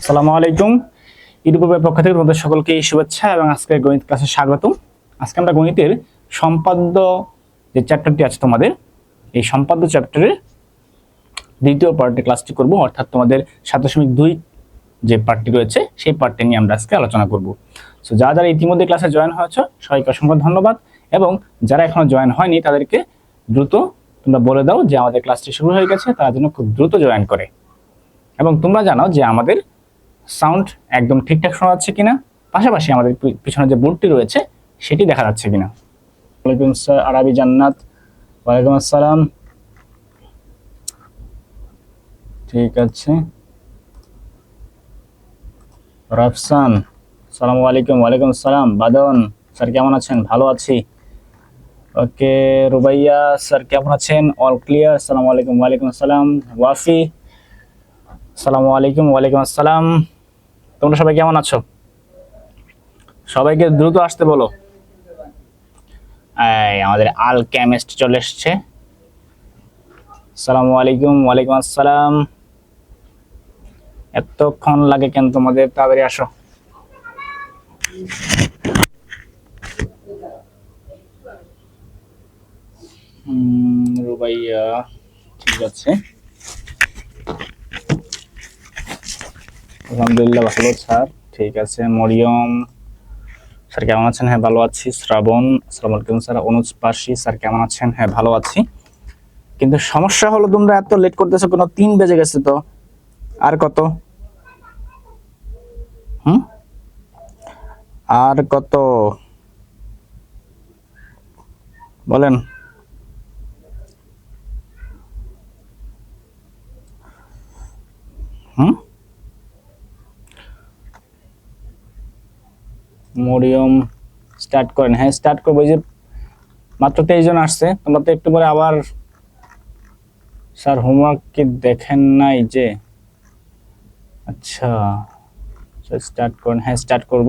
আসসালামু আলাইকুম। ইউটিউবের পক্ষ থেকে তোমাদের সকলকে শুভেচ্ছা এবং আজকের গণিত ক্লাসে স্বাগতম। আজকে আমরা গণিতের সম্পাদ্য যে চ্যাপ্টারটি আছে তোমাদের, এই সম্পাদ্য চ্যাপ্টারের দ্বিতীয় পার্টে ক্লাসটি করব, অর্থাৎ তোমাদের 7.2 যে পার্টটি রয়েছে সেই পার্টটি নিয়ে আমরা আজকে আলোচনা করব। সো যারা ইতিমধ্যে ক্লাসে জয়েন হয়েছে সবাইকে অসংখ্য ধন্যবাদ, এবং যারা এখনো জয়েন হয়নি তাদেরকে দ্রুত তোমরা বলে দাও যে আমাদের ক্লাসটি শুরু হয়ে গেছে, তারা যেন খুব দ্রুত জয়েন করে। এবং তোমরা জানো যে আমাদের সাউন্ড একদম ঠিকঠাক শোনা যাচ্ছে কিনা, পাশাপাশি আমাদের পিছনে যে বোর্ডটি রয়েছে সেটি দেখা যাচ্ছে কিনা। ওয়ালাইকুম আসসালাম আরবি জান্নাত, ওয়ালাইকুম আসসালাম। ঠিক আছে, রাফসান আসসালামু আলাইকুম। ওয়ালাইকুম আসসালাম। বাদন স্যার কেমন আছেন? ভালো আছি। ওকে, রুবাইয়া স্যার কেমন আছেন? All clear. আসসালামু আলাইকুম। ওয়ালাইকুম আসসালাম। ওয়াফি আসসালামু আলাইকুম। ওয়ালাইকুম আসসালাম। তোমরা সবাই কেমন আছো? সবাইকে দ্রুত আসতে বলো। আমাদের আল কেমিস্ট চলে এসছে। আসসালামু আলাইকুম। ওয়ালাইকুম আসসালাম। এতক্ষণ লাগে কেন তোমাদের? তাড়াতাড়ি আসো। রুবাইয়া ঠিক আছে, আলহামদুলিল্লাহ ভালো স্যার। ঠিক আছে, মরিয়ম স্যার কেমন আছেন? হ্যাঁ ভালো আছি। শ্রাবণ আসসালামু আলাইকুম স্যার। অনুজ পাশি স্যার কেমন আছেন? হ্যাঁ ভালো আছি। কিন্তু সমস্যা হলো তোমরা এত লেট করতেছো, কোনো 3 বেজে গেছে তো। আর কত? আর কত বলেন? মরিয়ম স্টার্ট করেন। হ্যাঁ স্টার্ট করবো। এই যে মাত্র 23 জন আসছে, তোমরা তো একটু পরে আবার স্যার হোমওয়ার্ক কি দেখেন নাই যে? আচ্ছা স্টার্ট করেন। হ্যাঁ স্টার্ট করব।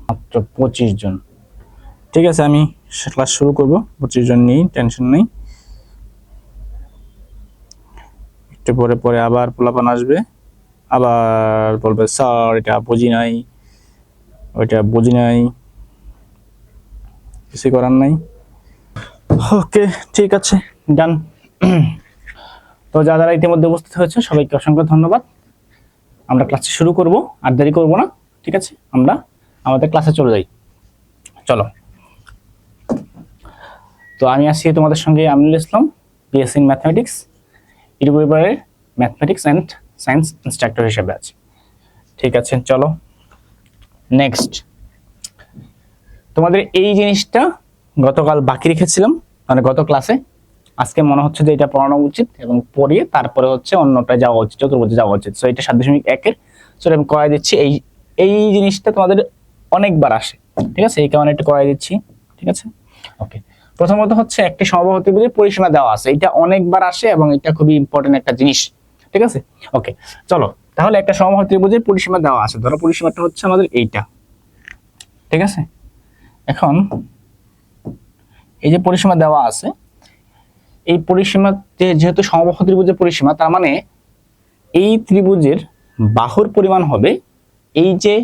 মাত্র 25 জন। ঠিক আছে, আমি ক্লাস শুরু করব। 25 জন নেই, টেনশন নেই। একটু পরে পরে আবার পোলাপান আসবে, আবার বলবে স্যার এটা বুঝি নাই, ওইটা বুঝি নাই। কিছু করার নাই। ওকে ঠিক আছে, ডান। তো যারা ইতিমধ্যে উপস্থিত হয়েছে সবাইকে অসংখ্য ধন্যবাদ। আমরা ক্লাসটি শুরু করব, আর দেরি করব না। ঠিক আছে, আমরা আমাদের ক্লাসে চলে যাই। চলো। তো আমি আছি তোমাদের সঙ্গে Aminul Islam, BSc in mathematics, ইউটিউবের ম্যাথমেটিক্স অ্যান্ড সায়েন্স ইনস্ট্রাক্টর হিসেবে আছি। ঠিক আছে চলো নেক্সট। তোমাদের এই জিনিসটা গতকাল বাকি রেখেছিলাম, মানে গত ক্লাসে। আজকে মনে হচ্ছে যে এটা পড়ানো উচিত, এবং পড়িয়ে তারপরে হচ্ছে অন্যটায় যাওয়া উচিত, চতুর্ভুজে যাওয়া উচিত। সো এটা 7.1-এর, সো আমি করাই দিচ্ছি। এই জিনিসটা তোমাদের অনেকবার আসে, ঠিক আছে, এই কারণে একটু করাই দিচ্ছি। ঠিক আছে, ওকে। প্রথমত হচ্ছে একটি সমবাহু ত্রিভুজের পরিসীমা দেওয়া আছে, এটা অনেকবার আসে এবং এটা খুবই ইম্পর্টেন্ট একটা জিনিস। ঠিক আছে, ওকে। চলো তাহলে একটা সমবাহু ত্রিভুজের পরিসীমা দেওয়া আছে, ধরো পরিসীমাটা হচ্ছে আমাদের এইটা। ঠিক আছে, এখন এই যে পরিসীমা দেওয়া আছে, এই পরিসীমা যেহেতু সমবাহু ত্রিভুজের পরিসীমা, তার মানে এই ত্রিভুজের বাহুর পরিমাণ হবে এই যে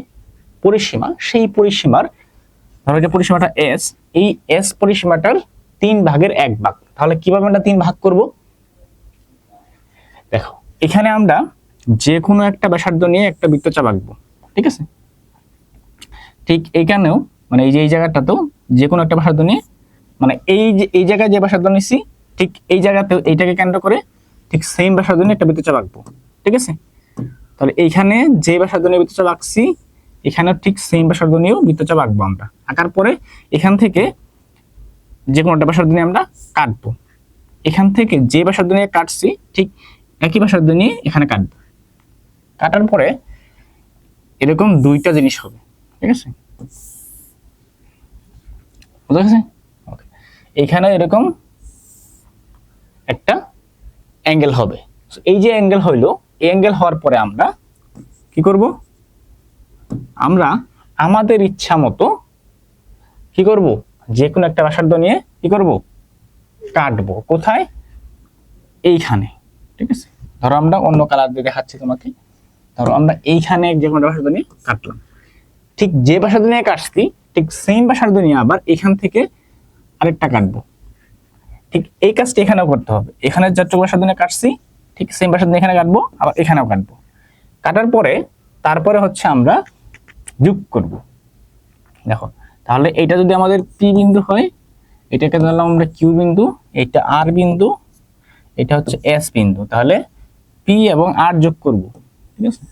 পরিসীমা, সেই পরিসীমার, ধরো যে পরিসীমাটা এস, এই এস পরিসীমাটার 3/1 ভাগ। তাহলে কিভাবে আমরা 3 ভাগ করব? দেখো, এখানে আমরা যে কোনো একটা ব্যাসার্ধ নিয়ে একটা বৃত্তচাপ আঁকবো। ঠিক আছে, ঠিক এইখানেও, মানে এই যে এই জায়গাটাতেও যে কোনো একটা ব্যাসার্ধ নিয়ে, মানে এই জায়গায় যে ব্যাসার্ধ নিছি, ঠিক এই জায়গাতেও এইটাকে কেন্দ্র করে ঠিক সেম ব্যাসার্ধ নিয়ে একটা বৃত্তচাপ আঁকবো। ঠিক আছে, তাহলে এইখানে যে ব্যাসার্ধ নিয়ে বৃত্তচাপ আঁকছি, এখানে ঠিক সেম ব্যাসার্ধ নিয়েও বৃত্তচাপ আঁকবো আমরা। আঁকার পরে এখান থেকে যে কোনো একটা ব্যাসার্ধ নিয়ে আমরা কাটবো। এখান থেকে যে ব্যাসার্ধ নিয়ে কাটছি ঠিক একই ব্যাসার্ধ নিয়ে এখানে কাটবো। কাটার পরে এরকম দুইটা জিনিস হবে। ঠিক আছে, বুঝা গেছে? ওকে, এখানে এরকম একটা অ্যাঙ্গেল হবে। এই যে অ্যাঙ্গেল হইলো, এই অ্যাঙ্গেল হওয়ার পরে আমরা কি করব? আমরা আমাদের ইচ্ছা মতো কি করব? যে কোনো একটা ব্যাসার্ধ নিয়ে কি করব? কাটবো। কোথায়? এইখানে। ঠিক আছে, ধরো আমরা অন্য কালার দিয়ে দেখাচ্ছি তোমাকে। ধরো আমরা এইখানে যে কোনো ভাষা নিয়ে কাটলাম, ঠিক যে ভাষা নিয়ে কাটছি ঠিক সেম ভাষার নিয়ে আবার এখান থেকে আরেকটা কাটবো। ঠিক এই কাজটি এখানেও করতে হবে, এখানে যতটুকু ভাষা নিয়ে কাটছি ঠিক সেম ভাষা নিয়ে এখানে কাটবো, আবার এখানেও কাটবো। কাটার পরে তারপরে হচ্ছে আমরা যোগ করব। দেখো তাহলে এটা যদি আমাদের পি বিন্দু হয়, এটাকে ধরলাম আমরা কিউ বিন্দু, এটা আর বিন্দু, এটা হচ্ছে এস বিন্দু, তাহলে পি এবং আর যোগ করব, ঠিক আছে।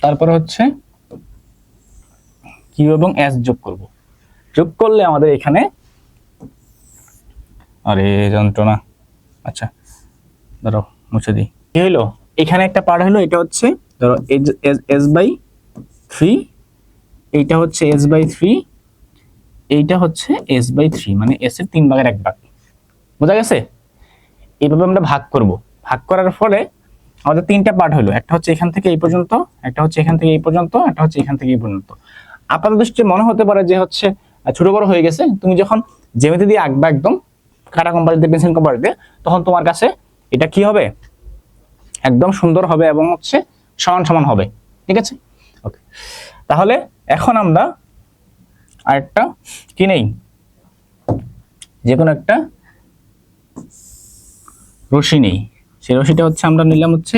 তারপরে হচ্ছে কিউ এবং এস যোগ করব। যোগ করলে আমাদের এখানে, আরে যন্ত্রণা, আচ্ছা ধরো মুছে দিই। কি হইলো, এখানে একটা পার্ট হলো, এটা হচ্ছে ধরো এস বাই থ্রি, এইটা হচ্ছে এস বাই থ্রি, এইটা হচ্ছে এস বাই থ্রি, মানে এস এর 3/1 বোঝা গেছে। এইভাবে আমরা ভাগ করব। ভাগ করার ফলে আমাদের 3টা পার্ট হলো, একটা হচ্ছে এখান থেকে এই পর্যন্ত, একটা হচ্ছে এখান থেকে এই পর্যন্ত, একটা হচ্ছে এখান থেকে এই পর্যন্ত। আপাত দৃষ্টিতে মনে হতে পারে যে হচ্ছে ছোট বড় হয়ে গেছে, তুমি যখন জ্যামিতি দিয়ে আঁকবা একদম কাটা কম্পাস দিয়ে পেন্সিল কম্পাস দিয়ে, তখন তোমার কাছে এটা কি হবে, একদম সুন্দর হবে এবং হচ্ছে সমান সমান হবে, ঠিক আছে। ওকে, তাহলে এখন আমরা আরেকটা কি নেই, যে কোনো একটা রশি নেই। সেই রশিটা হচ্ছে আমরা নিলাম হচ্ছে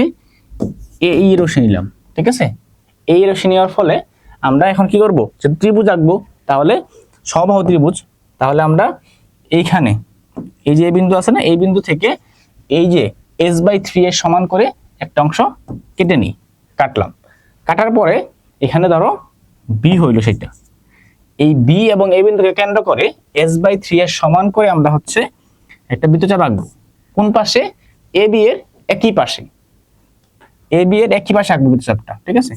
এই রশি নিলাম, ঠিক আছে। এই রশি নেওয়ার ফলে আমরা এখন কি করব, যে ত্রিভুজ আঁকবো, তাহলে সমবাহু ত্রিভুজ, তাহলে আমরা এইখানে এই যে বিন্দু আছে না, এই বিন্দু থেকে এই যে এস বাই থ্রি এর সমান করে একটা অংশ কেটে নিই, কাটলাম। কাটার পরে এখানে ধরো বি হইলো, সেটা এই বি এবং এই বিন্দুকে কেন্দ্র করে এস বাই থ্রি এর সমান করে আমরা হচ্ছে একটা বৃত্তচাপ আঁকবো। কোন পাশে, এ বি এর একই পাশে, এ বি এর একই পাশে আঁকবো বৃত্তচাপটা, ঠিক আছে।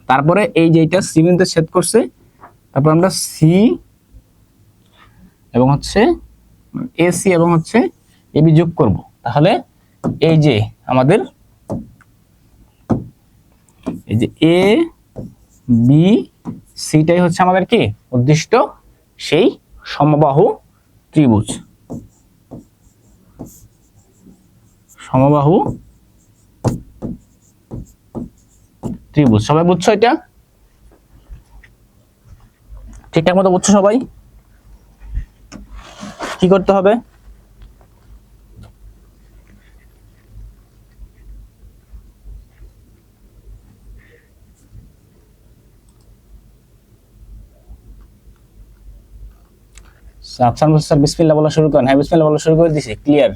তারপরে এই যে এটা সি বিন্দুতে ছেদ করছে, তারপর আমরা সি এবং হচ্ছে এ সি এবং হচ্ছে এ বি যোগ করব। তাহলে এই যে আমাদের এই যে এ বি সিটাই হচ্ছে আমাদের কি উদ্দিষ্ট সেই সমবাহু ত্রিভুজ, সমবাহু ত্রিভুজ। সবাই বুঝছো এটা? ঠিকঠাক মতো বুঝছো সবাই? কি করতে হবে, আফসান স্যার বিসমিল্লাহ বলা শুরু করেন। হ্যাঁ বিসমিল্লাহ বলা শুরু করে দিছি। ক্লিয়ার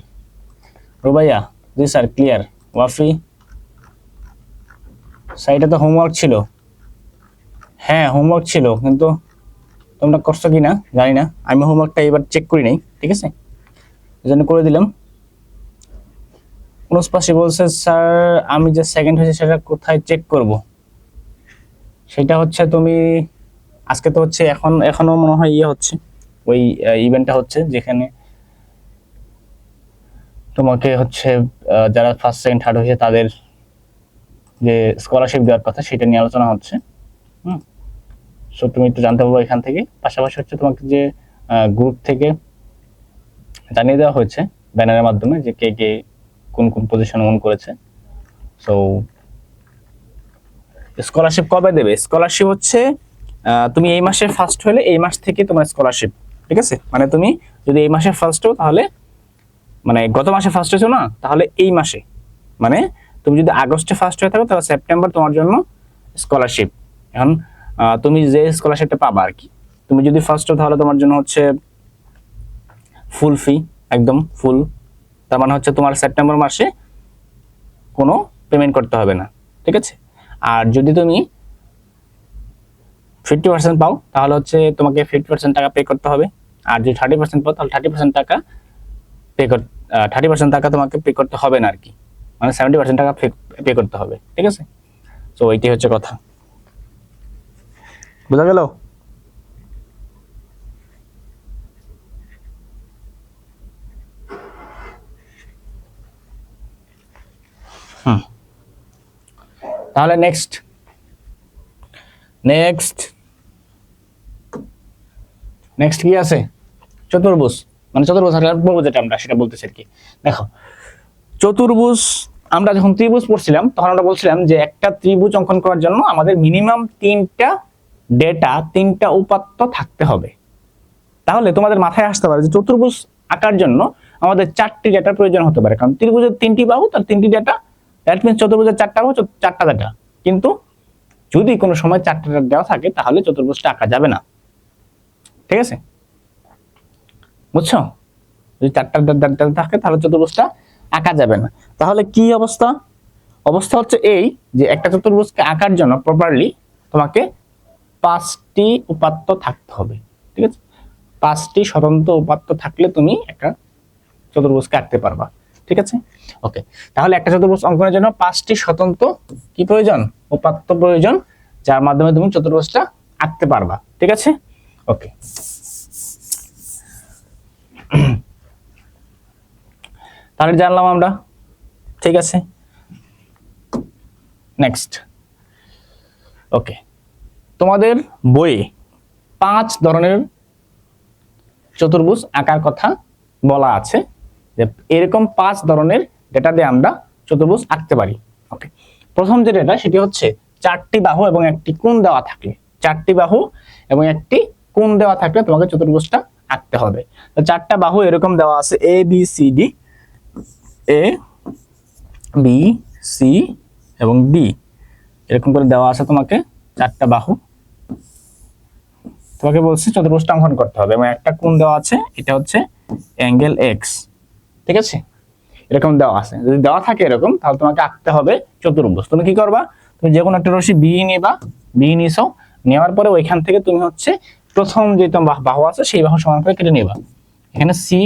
রুবাইয়া? জি স্যার ক্লিয়ার। ওয়াফি স্যার এটা তো হোমওয়ার্ক ছিল। হ্যাঁ হোমওয়ার্ক ছিল, কিন্তু তোমরা করছো কি না জানি না, আমি হোমওয়ার্কটা এবার চেক করি নাই, ঠিক আছে, এই জন্য করে দিলাম। অনুষ্পাশি বলছে স্যার আমি যে সেকেন্ড হয়েছে সেটা কোথায় চেক করব? সেটা হচ্ছে তুমি আজকে তো হচ্ছে এখনো মনে হয় ইয়ে হচ্ছে, ওই ইভেন্টটা হচ্ছে যেখানে তোমাকে হচ্ছে যারা ফার্স্ট সেকেন্ড থার্ড হয়েছে তাদের যে স্কলারশিপ দেওয়ার কথা সেটা নিয়ে আলোচনা হচ্ছে। সো তুমি একটু জানতে পারবো এখান থেকে। পাশাপাশি হচ্ছে তোমাকে যে গ্রুপ থেকে জানিয়ে দেওয়া হয়েছে ব্যানারের মাধ্যমে যে কে কে কোন কোন পজিশন ওন করেছে। সো স্কলারশিপ কবে দেবে? স্কলারশিপ হচ্ছে তুমি এই মাসে ফার্স্ট হলে এই মাস থেকে তোমার স্কলারশিপ, ঠিক আছে। মানে তুমি যদি এই মাসে ফার্স্ট হও তাহলে, মানে গত মাসে ফার্স্ট হয়েছো না, তাহলে এই মাসে, মানে তুমি যদি আগস্টে ফার্স্ট হয়ে থাকো তাহলে সেপ্টেম্বর তোমার জন্য স্কলারশিপ। এখন তুমি যে স্কলারশিপটা পাবা আর কি, তুমি যদি ফার্স্ট হও তাহলে তোমার জন্য হচ্ছে ফুল ফি, একদম ফুল। তার মানে হচ্ছে তোমার সেপ্টেম্বর মাসে কোনো পেমেন্ট করতে হবে না, ঠিক আছে। আর যদি তুমি 50% পাও তাহলে হচ্ছে তোমাকে 50% টাকা পে করতে হবে। আর যদি 30% পাও তাহলে 30% টাকা পে কর, 30% টাকা তোমাকে পে করতে হবে না আর কি, মানে 70% টাকা পে করতে হবে, ঠিক আছে। তো এইটাই হচ্ছে কথা, বোঝা গেল? তাহলে নেক্সট নেক্সট নেক্সট কি আছে? চতুর্ভুজ। মানে চতুর্ভুজ যেটা আমরা সেটা বলতেছি আর কি। দেখো চতুর্ভুজ আমরা যখন ত্রিভুজ পড়ছিলাম তখন আমরা বলছিলাম যে একটা ত্রিভুজ অঙ্কন করার জন্য আমাদের মিনিমাম তিনটা উপাত্ত থাকতে হবে। তাহলে তোমাদের মাথায় আসতে পারে যে চতুর্ভুজ আঁকার জন্য আমাদের 4টি ডেটার প্রয়োজন হতে পারে, কারণ ত্রিভুজের 3টি বাহু তার 3টি ডেটা, দ্যাট মিন্স চতুর্ভুজের 4টা বাহু 4টা ডেটা। কিন্তু যদি কোনো সময় 4টা ডেটা দেওয়া থাকে তাহলে চতুর্ভুজটা আঁকা যাবে না। ঠিক আছে, বুঝছো? যদি 4টা ডেটা থাকে তাহলে চতুর্ভুজটা আঁকা যাবে না। তাহলে কি অবস্থা? অবস্থা হচ্ছে এই যে একটা চতুর্ভুজকে আঁকার জন্য প্রপারলি তোমাকে 5টি উপাত্ত থাকতে হবে। ঠিক আছে, 5টি স্বতন্ত্র উপাত্ত থাকলে তুমি একটা চতুর্ভুজকে আঁকতে পারবা। ঠিক আছে, ওকে। তাহলে একটা চতুর্ভুজ অঙ্কনের জন্য 5টি স্বতন্ত্র কি প্রয়োজন? উপাত্ত প্রয়োজন, যার মাধ্যমে তুমি চতুর্ভুজটা আঁকতে পারবা। ঠিক আছে, ওকে। তাহলে জানলাম আমরা। ঠিক আছে, নেক্সট। ওকে, তোমাদের বইয়ে 5 ধরনের চতুর্ভুজ আঁকার কথা বলা আছে, যে এরকম 5 ধরনের ডেটা দিয়ে আমরা চতুর্ভুজ আঁকতে পারি। ওকে, প্রথম যে ডেটা সেটি হচ্ছে 4টি বাহু এবং একটি কোণ দেওয়া থাকলে। 4টি বাহু এবং একটি কোণ দেওয়া থাকলে তোমাকে চতুর্ভুজটা আঁকতে হবে। তো 4টা বাহু এরকম দেওয়া আছে, A B C D, A B C এবং ডি, এরকম করে দেওয়া আছে তোমাকে 4টা বাহু। তোমাকে বলছে চতুর্ভুজটা অঙ্কন করতে হবে এবং একটা কোণ দেওয়া আছে, এটা হচ্ছে অ্যাঙ্গেল এক্স। ঠিক আছে, এরকম দেওয়া আছে। যদি দেওয়া থাকে এরকম, তাহলে তোমাকে আঁকতে হবে চতুর্ভুজ। তুমি কি করবা? তুমি যে কোনো একটা রশি বি নিবা, বি নিছো, নেওয়ার পরে ওইখান থেকে তুমি হচ্ছে প্রথম যে তোমার বাহু আছে সেই বাহু সমান করে কেটে নিবা। এখানে সি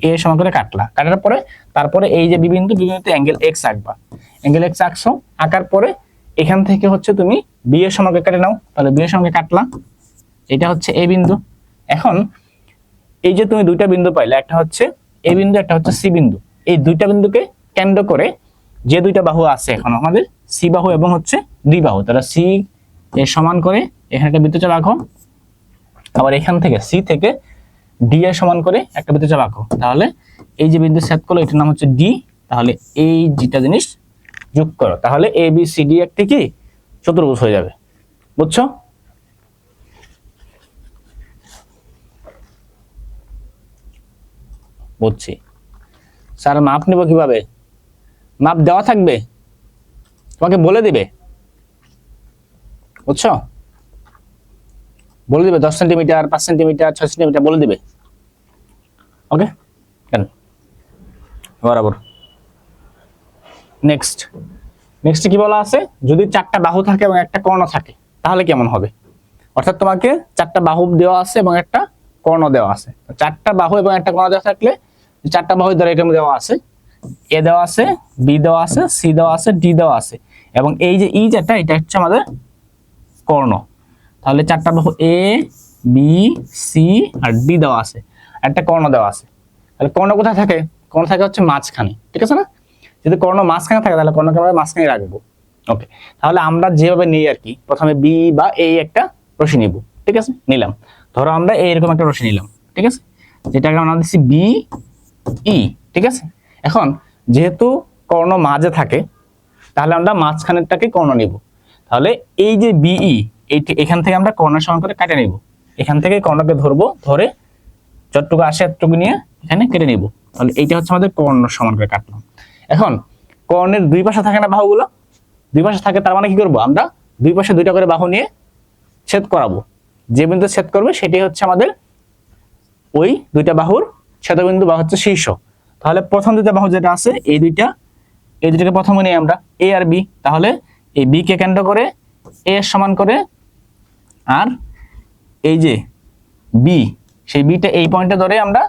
এ সমান করে কাটলা, কাটার পরে তারপরে এই যে বিবিন্দুতে অ্যাঙ্গেল এক্স আঁকবা। অ্যাঙ্গেল এক্স আঁকছো, আঁকার পরে এখান থেকে হচ্ছে তুমি বি এর সমান করে কেটে নাও। তাহলে বি এর সঙ্গে কাটলা, এটা হচ্ছে এ বিন্দু। এখন এই যে তুমি দুইটা বিন্দু পাইলে, একটা হচ্ছে এ বিন্দু, একটা হচ্ছে সি বিন্দু। এই দুইটা বিন্দুকে কেন্দ্র করে যে দুইটা বাহু আছে এখন আমাদের, সি বাহু এবং হচ্ছে ডি বাহু, তারা সি এর সমান করে এখানে একটা বৃত্তচাপ আঁকো। আবার এখান থেকে সি থেকে ডি এর সমান করে একটা বৃত্তচাপ আঁকো। তাহলে এই যে বিন্দু ছেদ করলো এটার নাম হচ্ছে ডি। তাহলে এই দুইটা জিনিস যোগ করো, তাহলে এ বি সি ডি একটি কি চতুর্ভুজ হয়ে যাবে। বুঝছো? বুঝছি। স্যার মাপ নেব কিভাবে? মাপ দেওয়া থাকবে, তোমাকে বলে দিবে। বুঝছো? বলে দিবে 10 সেন্টিমিটার, 5 সেন্টিমিটার, 6 সেন্টিমিটার বলে দিবে। ওকে, কেন বরাবর। নেক্সট কি বলা আছে? যদি 4টা বাহু থাকে এবং একটা কর্ণ থাকে তাহলে কেমন হবে? অর্থাৎ তোমাকে 4টা বাহু দেওয়া আছে এবং একটা কর্ণ দেওয়া আছে। 4টা বাহু এবং একটা কর্ণ দেওয়া থাকলে 4টা বাহু দ্বারা এরকম দেওয়া আছে, এ দেওয়া আছে, বি দেওয়া আছে, সি দেওয়া আছে, ডি দেওয়া আছে, এবং এই যে ই যেটা, এটা হচ্ছে আমাদের কর্ণ। তাহলে 4টা বাহু A B C R D দেওয়া আছে, একটা কর্ণ দেওয়া আছে। তাহলে কর্ণ কোথায় থাকে? কর্ণ থাকে হচ্ছে মাঝখানে। ঠিক আছে না? যদি কর্ণ মাঝখানে থাকে তাহলে কর্ণকে আমরা মাঝখানে রাখবো। ওকে, তাহলে আমরা যেভাবে নিই আর কি, প্রথমে বি বা এই একটা রশি নিব। ঠিক আছে, নিলাম। ধরো আমরা এইরকম একটা রশি নিলাম। ঠিক আছে, যেটাকে আমরা দিচ্ছি বি ই। ঠিক আছে, এখন যেহেতু কর্ণ মাঝে থাকে তাহলে আমরা মাঝখানেরটাকে কর্ণ নিব। তাহলে এই যে বিই, এখান থেকে আমরা কর্ণের সমান করে কেটে নিব। এখান থেকে কর্ণকে ধরবো, ধরে যতটুকু আসে এতটুকু নিয়ে এখানে কেটে নিব। তাহলে এইটা হচ্ছে আমাদের কর্ণ সমান করে কাটলাম। এখন কর্ণের দুই পাশে থাকে না বাহুগুলো? দুই পাশে থাকে, তার মানে কি করবো? আমরা দুই পাশে দুইটা করে বাহু নিয়ে ছেদ করাবো। যে বিন্দু ছেদ করবে সেটাই হচ্ছে আমাদের ওই দুইটা বাহুর ছেদবিন্দু বা হচ্ছে শীর্ষ। তাহলে প্রথম দুইটা বাহু যেটা আছে এই দুইটাকে প্রথমে নিই আমরা, এ আর বি। তাহলে এই বি কে কেন্দ্র করে এ এর সমান করে, আর এই যে বি, সেই বিটা এই পয়েন্টে ধরে আমরা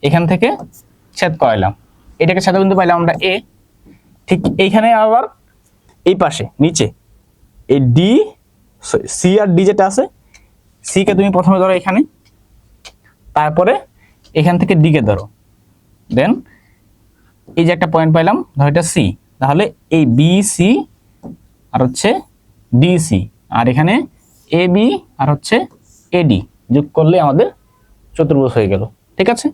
এখান থেকে ছেদ করাইলাম, এটাকে ছেদবিন্দু পাইলাম আমরা এ। ঠিক এইখানে আবার এই পাশে নিচে এই ডি সি আর ডি যেটা আছে, সি কে তুমি প্রথমে ধরো এখানে, তারপরে এখান থেকে ডি কে ধরো, দেন এই যে একটা পয়েন্ট পাইলাম, ধরো এটা সি। তাহলে এই বি সি আর হচ্ছে ডি সি, আর এখানে এ বি আর হচ্ছে এডি যোগ করলে আমাদের চতুর্ভুজ হয়ে গেল। ঠিক আছে।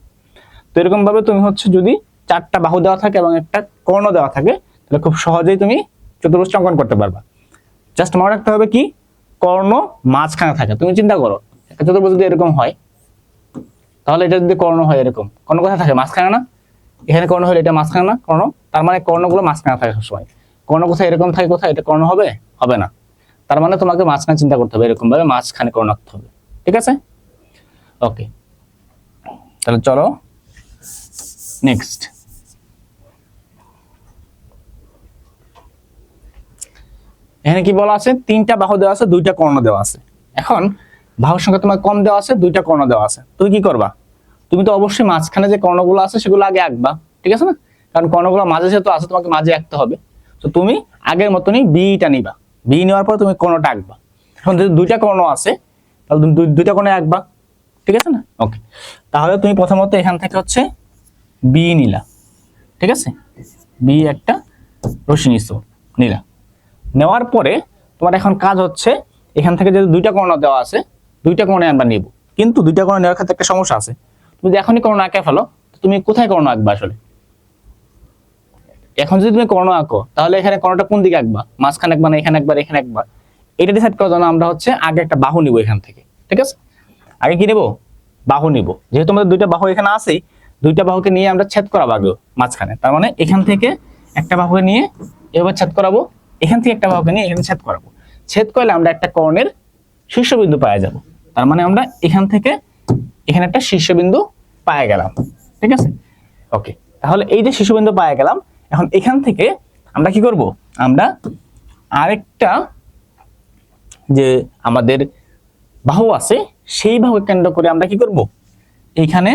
তো এরকম ভাবে তুমি হচ্ছে যদি 4টা বাহু দেওয়া থাকে এবং একটা কর্ণ দেওয়া থাকে তাহলে খুব সহজেই তুমি চতুর্ভুজ অঙ্কন করতে পারবা। জাস্ট মনে রাখতে হবে কি, কর্ণ মাঝখানে থাকে। তুমি চিন্তা করো একটা চতুর্ভুজ যদি এরকম হয়, তাহলে এটা যদি কর্ণ হয় এরকম, কর্ণ কোথায় থাকে? মাঝখানে না? এখানে কর্ণ হলে এটা মাঝখানে না কর্ণ? তার মানে কর্ণগুলো মাঝখানে থাকে সবসময়। কর্ণ কোথায় এরকম থাকে, কোথায় এটা কর্ণ হবে? হবে না। তার মানে তোমাকে মাঝখানে চিন্তা করতে হবে, এরকম ভাবে মাঝখানে কর্ণ আঁকতে হবে। ঠিক আছে, ওকে। তাহলে চলো নেক্সট। এখানে কি বলা আছে? 3টা বাহু দেওয়া আছে, 2টা কর্ণ দেওয়া আছে। এখন বাহুর সংখ্যা তোমার কম দেওয়া আছে, 2টা কর্ণ দেওয়া আছে। তুমি কি করবা? তুমি তো অবশ্যই মাঝখানে যে কর্ণগুলো আছে সেগুলো আগে আঁকবা, ঠিক আছে না? কারণ কর্ণগুলো মাঝে যেহেতু আছে তোমাকে মাঝে আঁকতে হবে। তো তুমি আগের মতনই বিটা নিবা, বি নেওয়ার পর তুমি কর্ণটা আঁকবা। এখন যদি 2টা কর্ণ আছে তাহলে তুমি 2টা কর্ণে আঁকবা, ঠিক আছে না? ওকে, তাহলে তুমি প্রথমত এখান থেকে হচ্ছে বি নিলা, ঠিক আছে? বি একটা রশ্মি নিলা। নেওয়ার পরে তোমার এখন কাজ হচ্ছে এখান থেকে যদি 2টা কর্ণ দেওয়া আছে, 2টা কর্ণে আমরা নিব। কিন্তু 2টা কর্ণ নেওয়ার ক্ষেত্রে একটা সমস্যা আছে। তুমি যদি এখনই কর্ণ আঁকে ফেলো, তুমি কোথায় কর্ণ আঁকবা আসলে? এখন যদি তুমি কর্ণ আঁকো তাহলে এখানে কর্ণটা কোন দিকে আঁকবা? মাঝখানে আঁকবা না এখানে একবার এখানে একবার? এটা ডিসাইড করার জন্য আমরা হচ্ছে আগে একটা বাহু নিব এখান থেকে, ঠিক আছে? আগে কি নেব? বাহু নিব। যেহেতু আমাদের 2টা বাহু এখানে আছে, 2টা বাহুকে নিয়ে আমরা ছেদ করাবো আগে মাঝখানে। তার মানে এখান থেকে একটা বাহুকে নিয়ে এভাবে ছেদ করাবো, এখান থেকে একটা বাহুকে নিয়ে এখানে ছেদ করাবো। ছেদ করলে আমরা একটা কর্ণের শীর্ষবিন্দু পাওয়া যাব। তার মানে আমরা এখান থেকে এখানে একটা শীর্ষবিন্দু পাওয়া গেলাম, ঠিক আছে? ওকে, তাহলে এই যে শীর্ষবিন্দু পাওয়া গেলাম, এখন এখান থেকে আমরা কি করব? আমরা আরেকটা যে আমাদের বাহু আছে সেই বাহুকে কেন্দ্র করে আমরা কি করব? এইখানে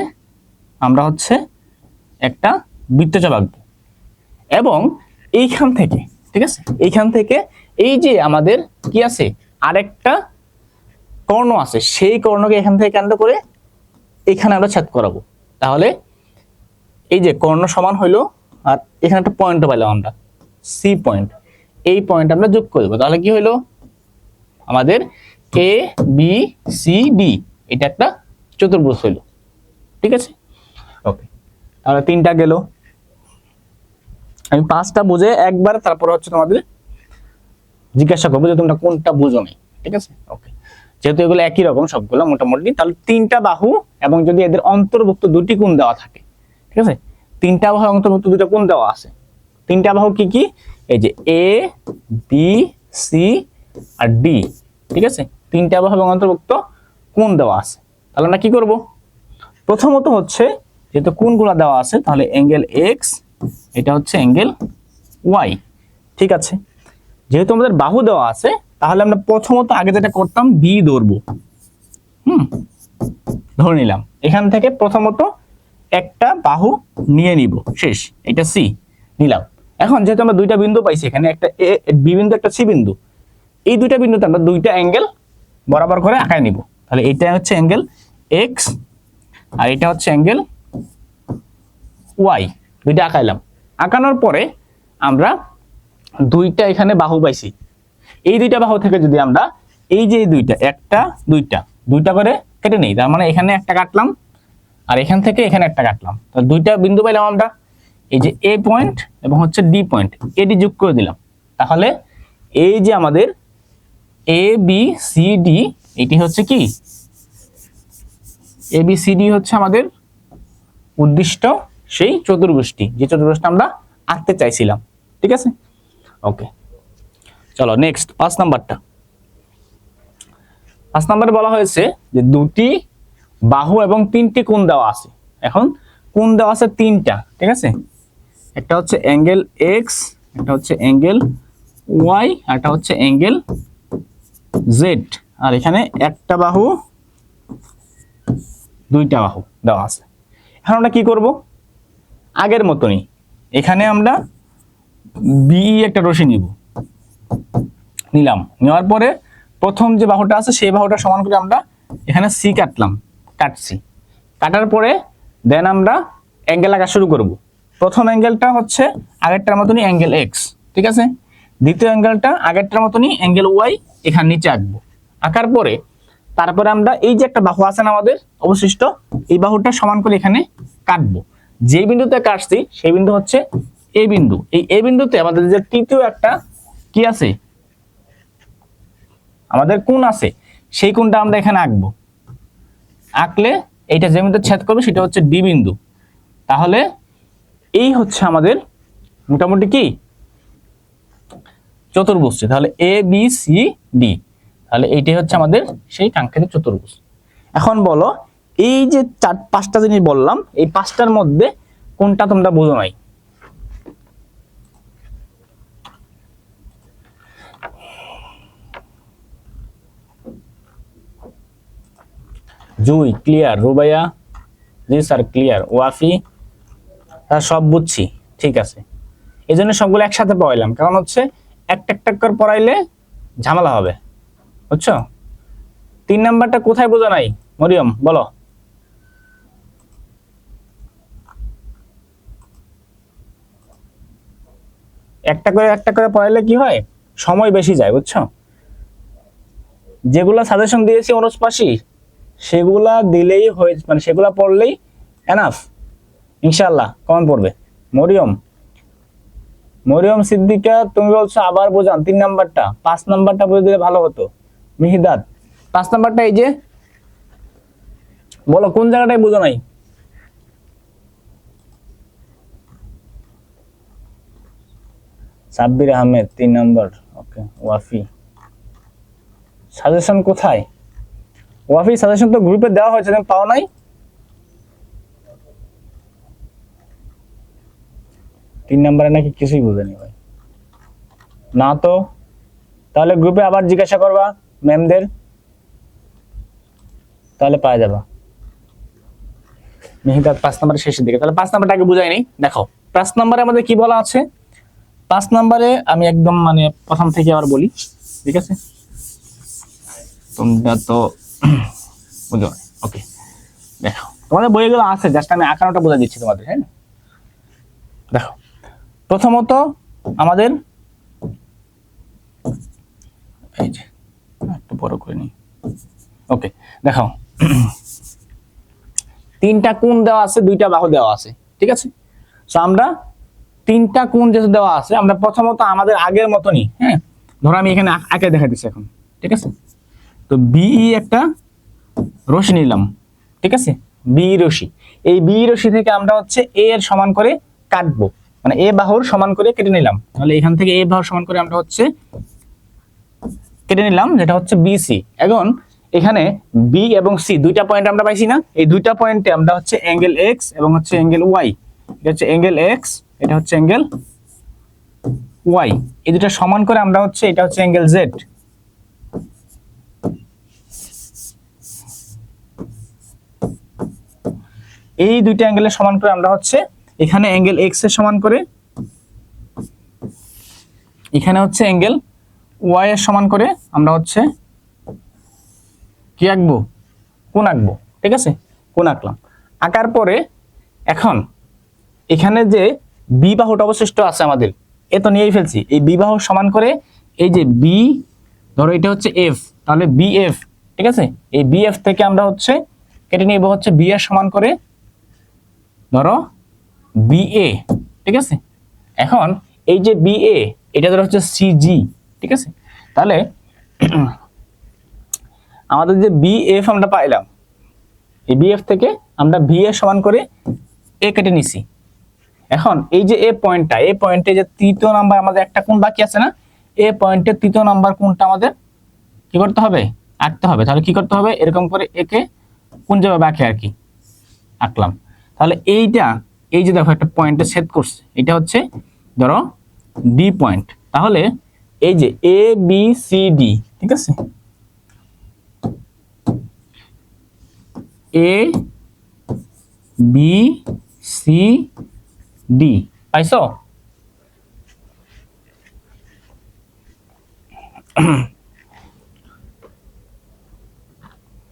আমরা হচ্ছে একটা বৃত্তচাপ আঁকবো এবং এইখান থেকে, ঠিক আছে, এইখান থেকে এই যে আমাদের কি আছে আরেকটা কর্ণ আছে, সেই কর্ণকে এখান থেকে কেন্দ্র করে এখানে আমরা ছেদ করাবো। তাহলে এই যে কর্ণ সমান হইলো আর এখানে একটা পয়েন্ট পাইলাম আমরা, সি পয়েন্ট। এই পয়েন্ট আমরা যোগ করে দেবো। তাহলে কি হইলো? আমাদের এ বি সি ডি, এটা একটা চতুর্ভুজ হইলো, ঠিক আছে? ওকে, তাহলে 3টা গেল। আমি 5টা বুঝে একবার তারপর হচ্ছে তোমাদের জিজ্ঞাসা করবো যে তোমরা কোনটা বুঝো নাই, ঠিক আছে? ওকে, যেহেতু এগুলো একই রকম সবগুলো মোটামুটি, তাহলে 3টা বাহু এবং যদি এদের অন্তর্ভুক্ত 2টি কোণ দেওয়া থাকে, ঠিক আছে? 3টা বাহু অন্তর্ভুক্ত 2টা কোণ দেওয়া আছে। 3টা বাহু কি কি? এই যে A B C R D, ঠিক আছে? 3টা বাহু এবং অন্তর্ভুক্ত কোণ দেওয়া আছে। তাহলে আমরা কি করব? প্রথমত হচ্ছে যেহেতু কোণগুলো দেওয়া আছে তাহলে অ্যাঙ্গেল এক্স, এটা হচ্ছে অ্যাঙ্গেল ওয়াই, ঠিক আছে? যেহেতু আমাদের বাহু দেওয়া আছে তাহলে আমরা প্রথমত আগে যেটা করতাম বি ধরবো, ধরে নিলাম। এখান থেকে প্রথমত একটা বাহু নিয়ে নিব, শেষ। এটা সি নিলাম। এখন যেহেতু আমরা 2টা বিন্দু পাইছি, এখানে একটা এ বি বিন্দু একটা সি বিন্দু, এই 2টা বিন্দুতে আমরা 2টা অ্যাঙ্গেল বরাবর করে আঁকায় নিব। তাহলে এটা হচ্ছে অ্যাঙ্গেল এক্স আর এটা হচ্ছে অ্যাঙ্গেল ওয়াই, 2টা আঁকাইলাম। আঁকানোর পরে আমরা 2টা এখানে বাহু পাইছি, এই 2টা বাহু থেকে যদি আমরা এই যে 2টা একটা 2টা করে কেটে নেই, তার মানে এখানে একটা কাটলাম আর এখান থেকে এখানে একটা কাটলাম, তাহলে 2টা বিন্দু পাইলাম আমরা। এই যে এ পয়েন্ট এবং হচ্ছে ডি পয়েন্ট, এটি যোগ করে দিলাম। তাহলে এই যে আমাদের এ বি সি ডি, এটি হচ্ছে কি এ বি সি ডি হচ্ছে আমাদের উদ্দিষ্ট সেই চতুর্ভুজটি, যে চতুর্ভুজটা আমরা আঁকতে চাইছিলাম, ঠিক আছে? ওকে, চলো নেক্সট 5 নাম্বারটা। 5 নাম্বারে বলা হয়েছে যে 2টি বাহু এবং 3টি কোণ দেওয়া আছে। এখন কোণ দেওয়া আছে 3টা, ঠিক আছে? একটা হচ্ছে অ্যাঙ্গেল এক্স, একটা হচ্ছে অ্যাঙ্গেল ওয়াই, আর একটা হচ্ছে অ্যাঙ্গেল জেড। আর এখানে একটা বাহু 2টা বাহু দেওয়া আছে। এখন আমরা কি করব? আগের মতনই এখানে আমরা বি একটা রশ্মি নিলাম। নেওয়ার পরে প্রথম যে বাহুটা আছে সেই বাহুটা সমান করে আমরা এখানে সি কাটছি। কাটার পরে দেন আমরা অ্যাঙ্গেল আঁকা শুরু করব। প্রথম অ্যাঙ্গেলটা হচ্ছে আগেরটার মতনই অ্যাঙ্গেল এক্স, ঠিক আছে? দ্বিতীয় অ্যাঙ্গেলটা আগেরটার মতনই অ্যাঙ্গেল ওয়াই, এখানে নিচে আঁকবো। আঁকার পরে তারপরে আমরা এই যে একটা বাহু আছে না আমাদের অবশিষ্ট, এই বাহুটা সমান করে এখানে কাটবো। যে বিন্দুতে কাটছি সেই বিন্দু হচ্ছে এ বিন্দু। এই এ বিন্দুতে আমাদের যে তৃতীয় একটা কি আছে, আমাদের কোণ আছে, সেই কোণটা আমরা এখানে আঁকবো। আঁকলে এইটা যে বিন্দুতে ছেদ করবে সেটা হচ্ছে ডি বিন্দু। তাহলে এই হচ্ছে আমাদের মোটামুটি কি চতুর্ভুজ। তাহলে এ বি সি ডি, তাহলে এইটাই হচ্ছে আমাদের সেই কাঙ্ক্ষিত চতুর্ভুজ। এখন বলো এই যে পাঁচটা জিনিস বললাম, এই পাঁচটার মধ্যে কোনটা তোমরা বুঝো নাই? জুই ক্লিয়ার, রুবাইয়া জি স্যার ক্লিয়ার, ওয়াফি সব বুঝছি, ঠিক আছে। এই জন্য সবগুলো একসাথে পড়াইলাম, কারণ হচ্ছে একটা একটা করে পড়াইলে ঝামেলা হবে, বুঝছো? 3 নাম্বারটা কোথায় বোঝা নাই মরিয়ম বলো? একটা করে পড়াইলে কি হয়, সময় বেশি যায়, বুঝছো? যেগুলা সাজেশন দিয়েছি অনুজ পাশি সেগুলা দিলেই হয়ে, মানে সেগুলা পড়লেই এনাফ, ইনশাআল্লাহ কমন পড়বে। মরিয়ম সিদ্দিকা তুমি বলছো আবার বোঝান 3 নাম্বারটা, 5 নাম্বারটা বুঝে দিলে ভালো হতো। মিহিদাত 5 নাম্বারটা এই যে বলো কোন জায়গাটায় বুঝো নাই? সাব্বির আহমেদ 3 নাম্বার, ওকে। ওয়াফি সাজেশন কোথায়? ওয়াফি সাজেশন তো গ্রুপে দেওয়া হয়েছে, তুমি পাও নাই? 3 নাম্বারে নাকি কিছুই বুঝেনি ভাই, না তো তাহলে গ্রুপে আবার জিজ্ঞাসা করবা ম্যামদের, তাহলে পাওয়া যাবা। মিহিদাত 5 নাম্বারের শেষের দিকে, তাহলে 5 নাম্বারটা আগে বুঝাই নেই। দেখো 5 নাম্বারে আমাদের কি বলা আছে, 5 নাম্বারে আমি একদম মানে প্রথম থেকে আবার বলি, ঠিক আছে? তোমরা তো বুঝো, ওকে। দেখো তোমাদের বইগুলো আছে, জাস্ট আমি আঁকানোটা বোঝা দিচ্ছি তোমাদের, হ্যাঁ। দেখো প্রথমত আমাদের এই যে একটু বড় করে নিই, ওকে। দেখো 3টা কোণ দেওয়া আছে, 2টা বাহু দেওয়া আছে, ঠিক আছে? সো আমরা 3টা কোণ যেহেতু দেওয়া আছে, আমরা প্রথমত আমাদের আগের মতনই, হ্যাঁ, ধরো আমি এখানে আঁকে দেখা দিচ্ছি এখন, ঠিক আছে? তো বিই একটা রশি নিলাম, ঠিক আছে? বি রশি, এই বি রশি থেকে আমরা হচ্ছে এ এর সমান করে কাটবো, মানে এ বাহুর সমান করে কেটে নিলাম। তাহলে এখান থেকে এ বাহুর সমান করে আমরা হচ্ছে কেটে নিলাম, যেটা হচ্ছে বিসি। এখন এখানে বি এবং সি 2টা পয়েন্ট আমরা পাইছি না? এই 2টা পয়েন্টে আমরা হচ্ছে অ্যাঙ্গেল এক্স এবং হচ্ছে অ্যাঙ্গেল ওয়াই, এটা হচ্ছে অ্যাঙ্গেল এক্স, এটা হচ্ছে অ্যাঙ্গেল ওয়াই, এই দুটো সমান করে আমরা হচ্ছে এটা হচ্ছে অ্যাঙ্গেল জেড। এই দুইটা অ্যাঙ্গেলের সমান করে আমরা হচ্ছে এখানে অ্যাঙ্গেল এক্স এর সমান করে, এখানে হচ্ছে অ্যাঙ্গেল ওয়াই এর সমান করে আমরা হচ্ছে কি আঁকবো, কোণ আঁকবো, ঠিক আছে? কোণ আঁকলাম। আঁকার পরে এখন এখানে যে বি বাহুটা অবশিষ্ট আছে আমাদের, এ তো নিয়েই ফেলছি, এই বি বাহু সমান করে এই যে বি, ধরো এটা হচ্ছে এফ, তাহলে বি এফ, ঠিক আছে? এই বি এফ থেকে আমরা হচ্ছে কেটে নিব হচ্ছে বি এর সমান করে ধরো বি এ, ঠিক আছে? এখন এই যে বি এ, এটা ধরো হচ্ছে সিজি, ঠিক আছে? তাহলে আমাদের যে বি এফ আমরা পাইলাম, এই বি এফ থেকে আমরা ভি এর সমান করে এ কেটে নিছি। এখন এই যে এ পয়েন্টটা, এ পয়েন্টে যে তৃতীয় নাম্বার আমাদের একটা কোণ বাকি আছে না, এ পয়েন্টের তৃতীয় নাম্বার কোণটা আমাদের কি করতে হবে, আঁকতে হবে। তাহলে কি করতে হবে, এরকম করে একে কোণ যেভাবে আঁকে আর কি আঁকলাম। তাহলে এইটা, এই যে দেখো একটা পয়েন্টে ছেদ করছে, এটা হচ্ছে ধরো ডি পয়েন্ট। তাহলে এই যে এ বি সি ডি, ঠিক আছে? এ বি সি ডি পাইছো?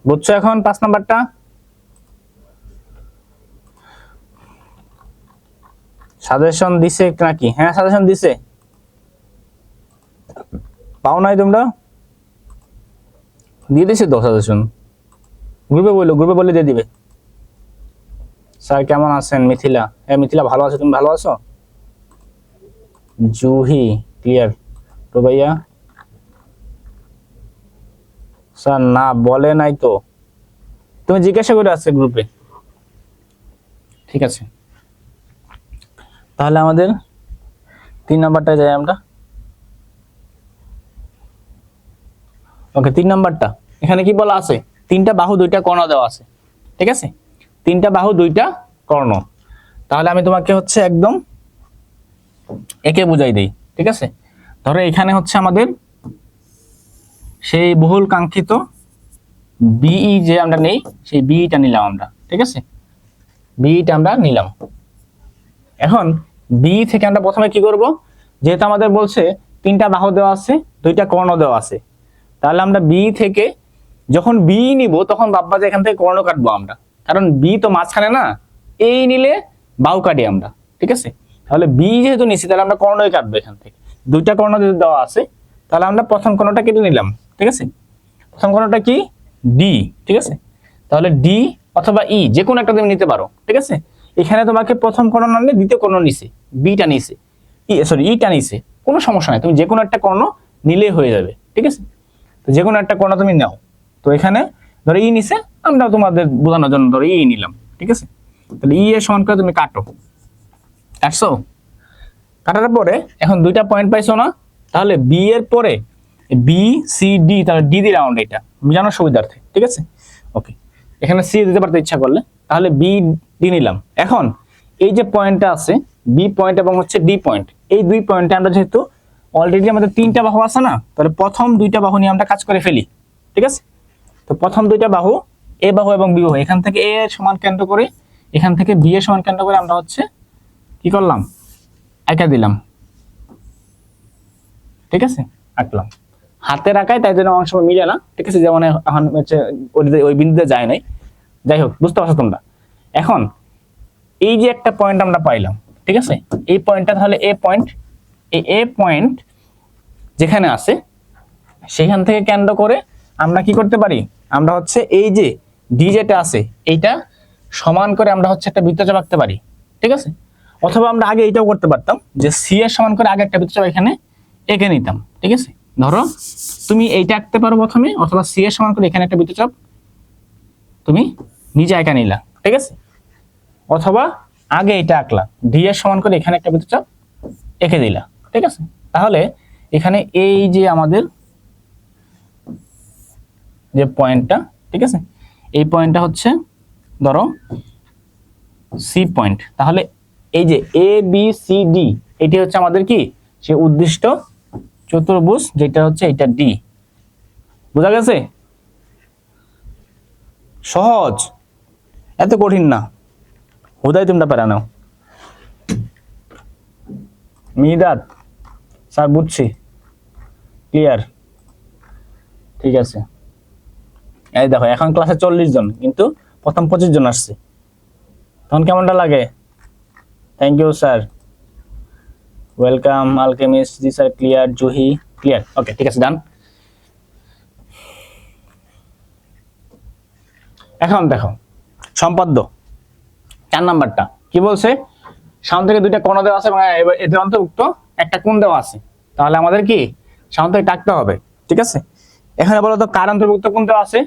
বুঝছো এখন 5 নাম্বারটা? সাজেশন দিছে নাকি? হ্যাঁ সাজেশন দিছে, পাও নাই তোমরা? দিয়ে দিছে তো সাজেশন, গ্রুপে বলে দিয়ে দিবে। স্যার কেমন আছেন? মিথিলা, হ্যাঁ মিথিলা ভালো আছো, তুমি ভালো আছো? জুহি ক্লিয়ার। তো ভাইয়া স্যার না বলে নাই তো, তুমি জিজ্ঞাসা করে আসছে গ্রুপে। ঠিক আছে, তাহলে আমাদের 3 নাম্বারটা যাই আমরা। ওকে 3 নাম্বারটা এখানে কি বলা আছে? 3টা বাহু 2টা কর্ণ দেওয়া আছে। ঠিক আছে, 3টা বাহু 2টা কর্ণ। তাহলে আমি তোমাকে হচ্ছে একদম একে বুঝাই দেই। ঠিক আছে, ধরো এখানে হচ্ছে আমাদের সেই বহুল কাঙ্ক্ষিত বিই যে আমরা নেই, সেই বিইটা নিলাম আমরা। ঠিক আছে, বিইটা আমরা নিলাম। এখন বি থেকে আমরা প্রথমে কি করব, যেহেতু আমাদের বলছে 3টা বাহু দেওয়া আছে 2টা কর্ণ দেওয়া আছে, তাহলে আমরা বি থেকে যখন বি নিব তখন ভাববা যে এখান থেকে কর্ণ কাটবো আমরা, কারণ বি তো মাঝখানে না, এই নিলে বাহু কাটি আমরা। ঠিক আছে, তাহলে বি যেহেতু নিছি তাহলে আমরা কর্ণই কাটবো এখান থেকে। 2টা কর্ণ যদি দেওয়া আছে তাহলে আমরা প্রথম কর্ণটা কেটে নিলাম। ঠিক আছে, প্রথম কর্ণটা কি? ডি। ঠিক আছে, তাহলে ডি অথবা ই যে কোনো একটা তুমি নিতে পারো। ঠিক আছে, এখানে তোমাকে প্রথম কর্ণ না নিলে দ্বিতীয় কর্ণ নিছে, বিটা নিছে, ইটা নিছে, কোনো সমস্যা নাই, তুমি যে কোনো একটা কর্ণ নিলেই হয়ে যাবে। ঠিক আছে, তো যে কোনো একটা কর্ণ তুমি নাও। তো এখানে ধরো ই নিছে, আমরা তোমাদের বোঝানোর জন্য ধরো ই নিলাম। ঠিক আছে, তাহলে ই এর সমান করে তুমি কাটো। কাটছো, কাটার পরে এখন 2টা পয়েন্ট পাইছো না, তাহলে বি এর পরে বি সি ডি, তাহলে ডি দিলাম আমরা, এটা জানার সুবিধার্থে। ঠিক আছে, ওকে, এখানে সি দিতে পারতে ইচ্ছা করলে, তাহলে বি ডি নিলাম। এখন এই যে পয়েন্টটা আছে বি পয়েন্ট এবং হচ্ছে ডি পয়েন্ট, এই 2 পয়েন্টে আমরা যেহেতু অলরেডি আমাদের 3টা বাহু আছে না, তাহলে প্রথম 2টা বাহু নিয়ে আমরা কাজ করে ফেলি। ঠিক আছে, তো প্রথম 2টা বাহু এ বাহু এবং বি বাহু, এখান থেকে এ এর সমান কেন্দ্র করে, এখান থেকে বি এর সমান কেন্দ্র করে আমরা হচ্ছে কি করলাম, আঁকা দিলাম। ঠিক আছে, আঁকলাম, হাতের আঁকায়, তাই জন্য অনেক সময় মিলে না। ঠিক আছে, যেমন এখন হচ্ছে ওই বিন্দুতে যায় নাই, যাই হোক বুঝতে পারছো তোমরা। এখন এই যে একটা পয়েন্ট আমরা পাইলাম, ঠিক আছে, এই পয়েন্টটা তাহলে এ পয়েন্ট, এই এ পয়েন্ট যেখানে আছে সেখান থেকে কেন্দ্র করে আমরা কি করতে পারি, আমরা হচ্ছে এই যে ডি যেটা আছে এইটা সমান করে আমরা হচ্ছে একটা বৃত্তচাপ আঁকতে পারি। ঠিক আছে, অথবা আমরা আগে এইটাও করতে পারতাম যে সি এর সমান করে আগে একটা বৃত্তচাপ এখানে এঁকে নিতাম। ঠিক আছে, ধরো তুমি এইটা আঁকতে পারো প্রথমে, অথবা সি এর সমান করে এখানে একটা বৃত্তচাপ তুমি নিজে এঁকে নিলা। ঠিক আছে, অথবা আগে এটা আঁকলা, ডি এর সমান করে এখানে একটা বৃত্তচাপ এঁকে দিলা। ঠিক আছে, তাহলে এখানে এই যে আমাদের যে পয়েন্টটা, ঠিক আছে, এই পয়েন্টটা হচ্ছে ধরো সি পয়েন্ট, তাহলে এই যে এ বি সি ডি এটি হচ্ছে আমাদের কি, সে উদ্দিষ্ট চতুর্ভুজ, যেটা হচ্ছে এটা ডি। বোঝা গেছে? সহজ, এত কঠিন না, হুদাই তোমরা পারা নাও। মিহিদাত স্যার বুঝছি, ক্লিয়ার। ঠিক আছে, এই দেখো এখন ক্লাসে 40 জন, কিন্তু প্রথম 25 জন আসছে, তখন কেমনটা লাগে? Thank you sir, welcome. Alchemist ji sir clear, Juhi clear. Okay ঠিক আছে, ডান। এখন দেখো সম্পাদ্য 4 নাম্বারটা কি বলছে, সামনে থেকে 2টা কোণ দেওয়া আছে এবং এদের অন্তর্ভুক্ত একটা কোণ দেওয়া আছে, তাহলে আমাদের কি সামনে থেকে কাটতে হবে। ঠিক আছে, এখানে বলো তো কার অন্তর্ভুক্ত কোণ দেওয়া আছে?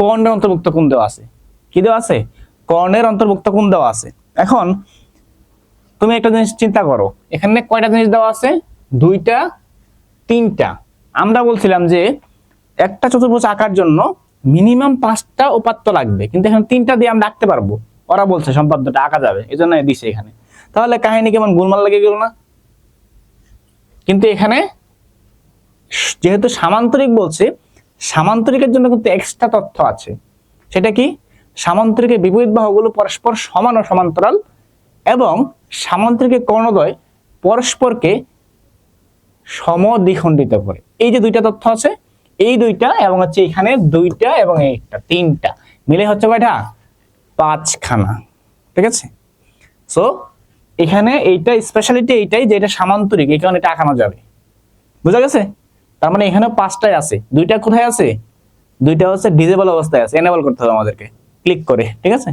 কর্ণের অন্তর্ভুক্ত কোণ দেওয়া আছে। কি দেওয়া আছে? কর্ণের অন্তর্ভুক্ত কোণ দেওয়া আছে। এখন তুমি একটা জিনিস চিন্তা করো, এখানে কয়টা জিনিস দেওয়া আছে? 2টা 3টা। আমরা বলছিলাম যে একটা চতুর্ভুজ আঁকার জন্য মিনিমাম 5টা উপাত্ত লাগবে, কিন্তু এখানে 3টা দিয়ে আমরা আঁকতে পারবো। ওরা বলছে সম্পাদ্যটা আঁকা যাবে, এই জন্য দিছে এখানে। তাহলে কাহিনী কেমন গোলমাল লেগে গেল না? কিন্তু এখানে যেহেতু সামান্তরিক বলছে, সামান্তরিকের জন্য কিন্তু এক্সট্রা তথ্য আছে। সেটা কি? সামান্তরিকের বিপরীত বাহুগুলো পরস্পর সমান ও সমান্তরাল, এবং সামান্তরিকের কর্ণদ্বয় পরস্পরকে সমদ্বিখণ্ডিত করে। এই যে 2টা তথ্য আছে, এই 2টা এবং হচ্ছে এখানে 2টা এবং একটা 3টা মিলে হচ্ছে কয়টা? 5খানা। ঠিক আছে, সো এখানে এইটা স্পেশালিটি এইটাই যে এটা সামান্তরিক, এই কারণে এটা আঁকানো যাবে। বুঝা গেছে? তার মানে এখানে 5টাই আছে, 2টা কোথায় আছে? 2টা হচ্ছে ডিসেবল অবস্থায় আছে, এনেবল করতে হবে আমাদেরকে ক্লিক করে, ঠিক আছে।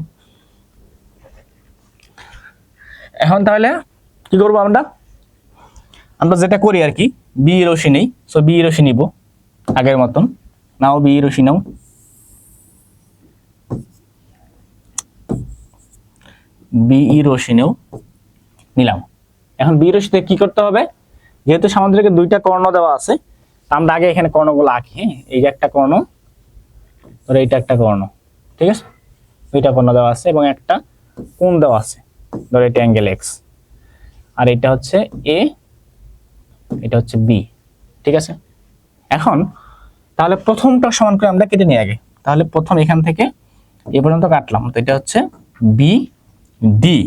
এখন তাহলে কি করব আমরা? আমরা যেটা করি আর কি, বি রশি নেই, সো বি রশি নিব আগের মতন। নাও বি রশি নাও, বি রশি নেও, নিলাম। এখন বি রশিতে কি করতে হবে? যেহেতু সামুদ্রিকের 2টা কর্ণ দেওয়া আছে, আমরা আগে এখানে কর্ণগুলো আঁকি। হ্যাঁ, এই যে একটা কর্ণ, ধরো এইটা একটা কর্ণ, ঠিক আছে, 2টা কর্ণ দেওয়া আছে এবং একটা কোণ দেওয়া আছে, ধরো এটা অ্যাঙ্গেল এক্স, আর এটা হচ্ছে এ, এটা হচ্ছে বি, ঠিক আছে। এখন তাহলে প্রথমটা সমান করে আমরা কেটে নিই আগে। তাহলে প্রথম এখান থেকে এ পর্যন্ত কাটলাম, তো এটা হচ্ছে বি ডি।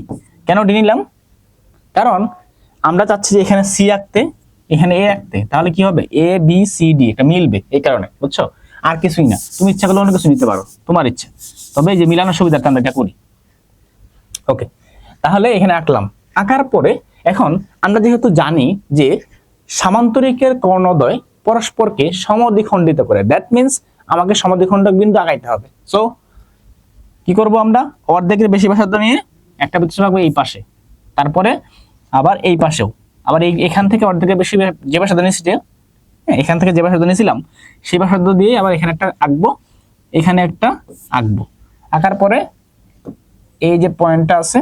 কেন ডি নিলাম? কারণ আমরা চাচ্ছি যে এখানে সি আঁকতে, এখানে এ আঁকতে, তাহলে কি হবে? এ বি সি ডি এটা মিলবে, এই কারণে, বুঝছো? আর কিছুই না, তুমি ইচ্ছা করলে অন্য কিছু নিতে পারো, তোমার ইচ্ছা, তবে এই যে মিলানোর সুবিধাটা আমরা এটা করি। ওকে, তাহলে এখানে আঁকলাম। আঁকার পরে এখন আমরা যেহেতু জানি যে সামান্তরিকের কর্ণদ্বয় পরস্পরকে সমদ্বিখণ্ডিত করে, দ্যাট মিন্স আমাকে সমদ্বিখণ্ডক বিন্দু আঁকাইতে হবে। সো কি করব আমরা? অর্ধেকের বেশি ব্যাসার্ধ নিয়ে একটা বৃত্ত আঁকবো এই পাশে, তারপরে আবার এই পাশেও, আবার এই এখান থেকে অর্ধেকের বেশি যে ব্যাসার্ধ নিয়েছি, যে এখান থেকে যে ব্যাসার্ধ নিয়েছিলাম সেই ব্যাসার্ধ দিয়ে আবার এখানে একটা আঁকবো, এখানে একটা আঁকবো। আঁকার পরে এই যে পয়েন্টটা আছে,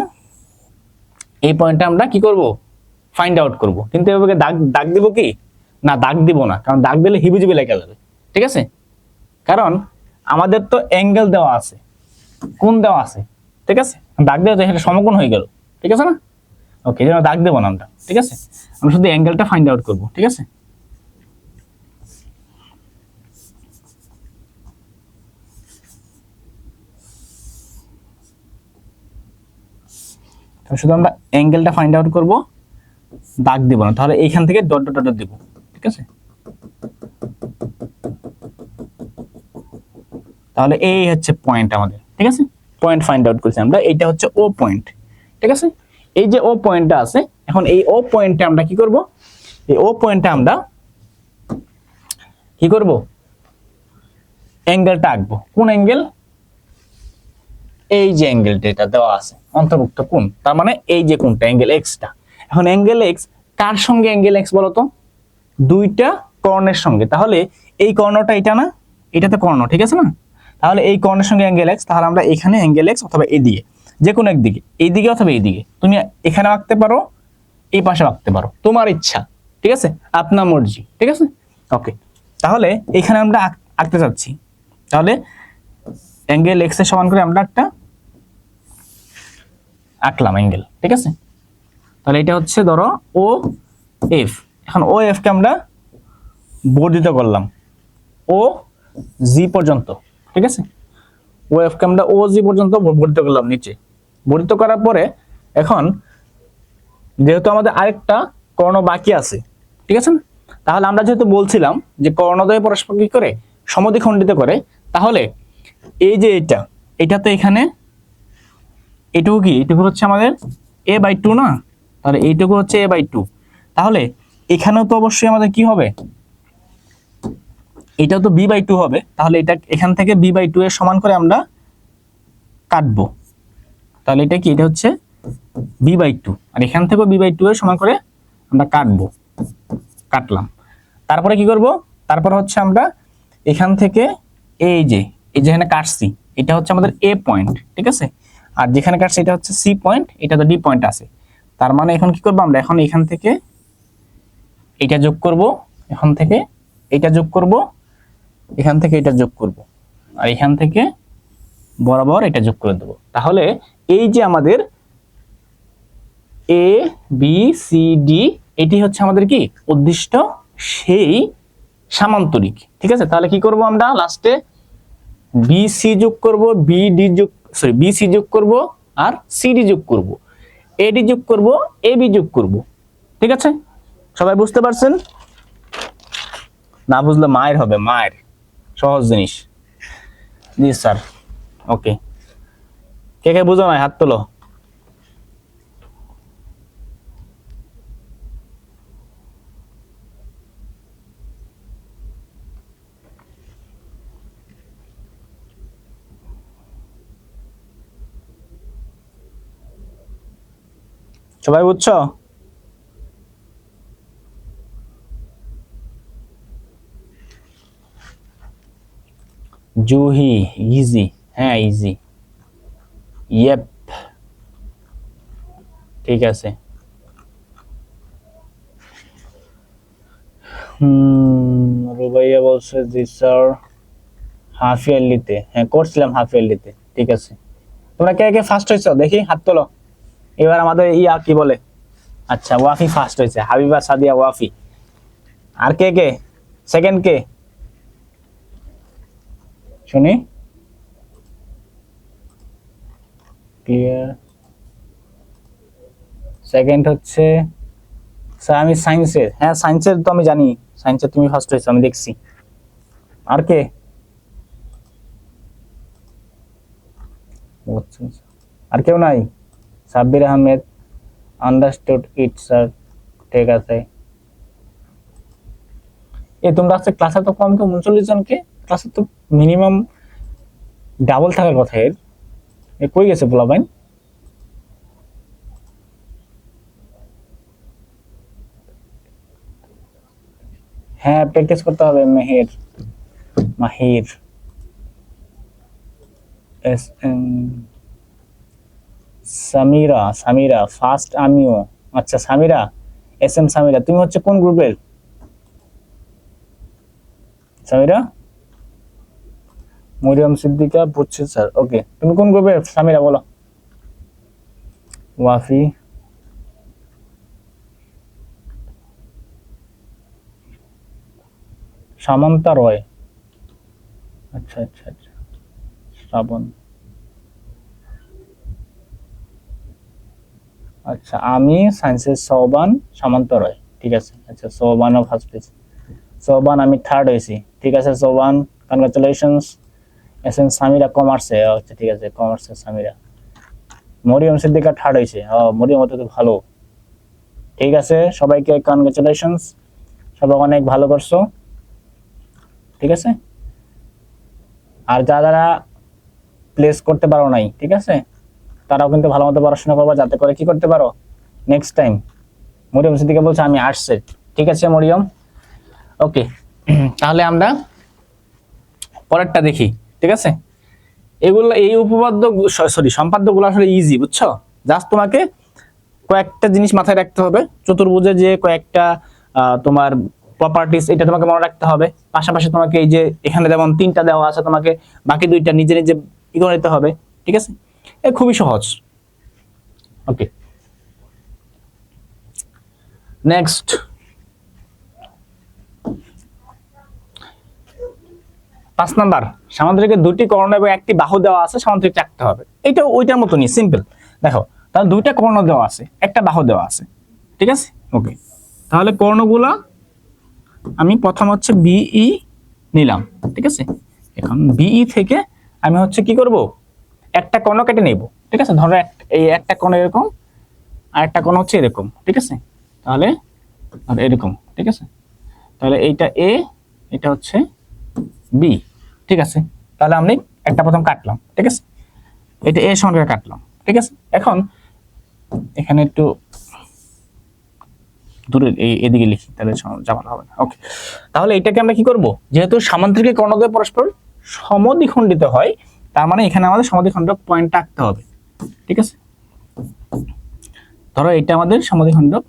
এই পয়েন্টটা আমরা কি করব? ফাইন্ড আউট করব। কিন্তু এভাবে দাগ দাগ দিব কি? না, দাগ দিব না, কারণ দাগ দিলে হিবিজিবি লেগে যাবে, ঠিক আছে। কারণ আমাদের তো অ্যাঙ্গেল দেওয়া আছে, কোণ দেওয়া আছে, ঠিক আছে। দাগ দেওয়া তো এখানে সমকোণ হয়ে গেল, ঠিক আছে না? ওকে, যেন দাগ দেবো না আমরা, ঠিক আছে। আমরা শুধু অ্যাঙ্গেলটা ফাইন্ড আউট করব, ঠিক আছে। শুধু আমরা অ্যাঙ্গেলটা ফাইন্ড আউট করব, দাগ দিব না। তাহলে এইখান থেকে ডট ডট ডট দিব, ঠিক আছে। তাহলে এই হচ্ছে পয়েন্ট আমাদের, ঠিক আছে। পয়েন্ট ফাইন্ড আউট করছি আমরা, এইটা হচ্ছে ও পয়েন্ট, ঠিক আছে। এই যে ও পয়েন্টটা আছে, এখন এই ও পয়েন্টে আমরা কি করব? এই ও পয়েন্টে আমরা কি করব? অ্যাঙ্গেলটা আঁকবো। কোন অ্যাঙ্গেল? এই যে অ্যাঙ্গেলটা এটা দেওয়া আছে, অন্তর্ভুক্ত কোণ, তার মানে এই যে কোণটা অ্যাঙ্গেল এক্সটা। এখন অ্যাঙ্গেল এক্স কার সঙ্গে অ্যাঙ্গেল এক্স বলো তো? 2টা কর্ণের সঙ্গে। তাহলে এই কর্ণটা এটা না, এটা তো কর্ণ, ঠিক আছে না? তাহলে এই কর্ণের সঙ্গে অ্যাঙ্গেল এক্স, তাহলে আমরা এখানে অ্যাঙ্গেল এক্স অথবা এদিকে, যে কোনো একদিকে, এইদিকে অথবা এইদিকে, তুমি এখানে আঁকতে পারো, এই পাশে আঁকতে পারো, তোমার ইচ্ছা, ঠিক আছে, আপনার মর্জি, ঠিক আছে। ওকে, তাহলে এখানে আমরা আঁকতে চাচ্ছি, তাহলে অ্যাঙ্গেল এক্স এর সমান করে আমরা একটা আঁকলাম অ্যাঙ্গেল, ঠিক আছে। তাহলে এটা হচ্ছে ধরো ও এফ। এখন ও এফ কে আমরা বর্ধিত করলাম ও জি পর্যন্ত, ঠিক আছে। ও এফ কে আমরা ও জি পর্যন্ত বর্ধিত করলাম নিচে। বর্ধিত করার পরে এখন যেহেতু আমাদের আরেকটা কর্ণ বাকি আছে, ঠিক আছে না? তাহলে আমরা যেহেতু বলছিলাম যে কর্ণদ্বয় পরস্পর কি করে? সমদ্বিখণ্ডিত করে, তাহলে এই যে এটা তো এখানে এটুকু কি? এটুকু হচ্ছে আমাদের a/2 না? তাহলে এইটুকু হচ্ছে a/2। তাহলে এখানেও তো অবশ্যই আমাদের কি হবে? এটাও তো b/2 হবে। তাহলে এটা এখান থেকে b/2 এর সমান করে আমরা কাটবো। তাহলে এটা কি? এটা হচ্ছে b/2, আর এখান থেকেও b/2 এর সমান করে আমরা কাটবো, কাটলাম। তারপরে কি করব? তারপর হচ্ছে আমরা এখান থেকে এই যে যেখানে কাটছি এটা হচ্ছে আমাদের a পয়েন্ট, ঠিক আছে। আর যেখানে কাটছি এটা হচ্ছে সি পয়েন্ট, এটা তো ডি পয়েন্ট আছে। তার মানে এখন কি করব? আমরা এখন এখান থেকে এটা যোগ করব, এখান থেকে এটা যোগ করব, এখান থেকে এটা যোগ করব, আর এখান থেকে বরাবর এটা যোগ করে দেব। তাহলে এই যে আমাদের এ বি সি ডি, এটি হচ্ছে আমাদের কি উদ্দিষ্ট সেই সামান্তরিক, ঠিক আছে। তাহলে কি করব আমরা? লাস্টে বি সি যোগ করব, বি সি যোগ করব, আর সি ডি যোগ করব, এডি যোগ করব, এ বি যোগ করব, ঠিক আছে। সবাই বুঝতে পারছেন? না বুঝলে মায়ের হবে, মায়ের। সহজ জিনিস। জি স্যার। ওকে, কে কে বুঝো না হাত তোলো। সবাই বুঝছো? জুহি, ইজি, হ্যাঁ ইজি, ইয়েপ, ঠিক আছে। রুবাইয়া বলছে জি স্যার, হাফ ইয়ারলিতে, হ্যাঁ করছিলাম হাফ ইয়ারলিতে, ঠিক আছে। তোমরা কে কে ফার্স্ট হয়েছো দেখি হাত তোলো। এবার আমাদের ইয়া কি বলে, আচ্ছা ওয়াফি ফার্স্ট হয়েছে, হাবিবা সাদিয়া ওয়াফি। আর কে কে সেকেন্ড, কে শুনি? ক্লিয়ার। সেকেন্ড হচ্ছে স্যার আমি সায়েন্সের, হ্যাঁ সায়েন্সের তো আমি জানি, সায়েন্সের তুমি ফার্স্ট হয়েছো আমি দেখছি। আর কে? আর কেউ নাই? Sabbir Ahmed, understood it sir, ঠিক আছে। এই তোমরা আজকে ক্লাসে তো কম, তো 39 জনকে, ক্লাসে তো মিনিমাম ডাবল থাকার কথা। এর কই গেছে পোলাপাইন? হ্যাঁ প্র্যাকটিস করতে হবে। Meher, Mahir, S M, Samira, Samira first, আমিও। আচ্ছা সামিরা, এস এম সামিরা, তুমি হচ্ছে কোন গ্রুপের সামিরা? মরিয়ম সিদ্দিকা, বুঝছি স্যার, ওকে। তুমি কোন গ্রুপের সামিরা বলো? ওয়াফি, সামন্তা রয়, আচ্ছা আচ্ছা আচ্ছা, শ্রাবণ, আচ্ছা আমি সায়েন্সের সৌবান, সামন্ত রয়, ঠিক আছে। আচ্ছা সৌবানও ফার্স্ট হয়েছে, সৌবান আমি থার্ড হয়েছি, ঠিক আছে Sauban, congratulations. S M Samira কমার্সে, আচ্ছা ঠিক আছে কমার্সের সামিরা। মরিয়ম সিদ্দিকা থার্ড হয়েছে, মরিয়ম তো ভালো, ঠিক আছে সবাইকে কনগ্রাচুলেশনস, সবাই অনেক ভালো করছো, ঠিক আছে। আর যারা প্লেস করতে পারো নাই, ঠিক আছে, তারাও কিন্তু ভালো মতো পড়াশোনা করবা, যাতে করে কি করতে পারো নেক্সট টাইম। মরিয়ম সিদ্দিকা বলছে আমি আর্টসে, ঠিক আছে মরিয়ম, ওকে। তাহলে আমরা পরেরটা দেখি, ঠিক আছে। এগুলো এই উপপাদ্য, সরি সম্পাদ্যগুলো আসলে ইজি, বুঝছো। জাস্ট তোমাকে কয়েকটা জিনিস মাথায় রাখতে হবে, চতুর্ভুজে যে কয়েকটা তোমার প্রপার্টিস, এটা তোমাকে মনে রাখতে হবে। পাশাপাশি তোমাকে এই যে এখানে যেমন 3টা দেওয়া আছে, তোমাকে বাকি 2টা নিজে নিজে ই করে নিতে হবে, ঠিক আছে। এ খুবই সহজ, ওকে। নেক্সট, পাঁচ নাম্বার, সামান্তরিকের 2টি কর্ণ এবং একটি বাহু দেওয়া আছে, সামান্তরিক রাখতে হবে। এটা ওইটার মতনই সিম্পল। দেখো তাহলে 2টা কর্ণ দেওয়া আছে, একটা বাহু দেওয়া আছে, ঠিক আছে, ওকে। তাহলে কর্ণগুলা আমি প্রথম হচ্ছে বিই নিলাম, ঠিক আছে। এখন বিই থেকে আমি হচ্ছে কি করব, একটা কর্ণ কেটে নেব, ঠিক আছে। ধরো এই একটা কোণ এরকম, আর একটা কোণ হচ্ছে এরকম, ঠিক আছে। তাহলে আর এরকম, ঠিক আছে। তাহলে এইটা এ, এটা হচ্ছে বি, ঠিক আছে। তাহলে আমি একটা প্রথম কাটলাম, ঠিক আছে। এটা এর সঙ্গে কাটলাম, ঠিক আছে। এখন এখানে একটু দূরে এদিকে লিখি, তাহলে ঝামেলা হবে না, ওকে। তাহলে এটাকে আমরা কি করব, যেহেতু সামান্তরিক কর্ণদ্বয় পরস্পর সমদ্বিখণ্ডিত হয়, তার মানে এখানে আমাদের সমদ্বিখণ্ডক পয়েন্ট রাখতে হবে, ঠিক আছে। ধরো এটা আমাদের সমদ্বিখণ্ডক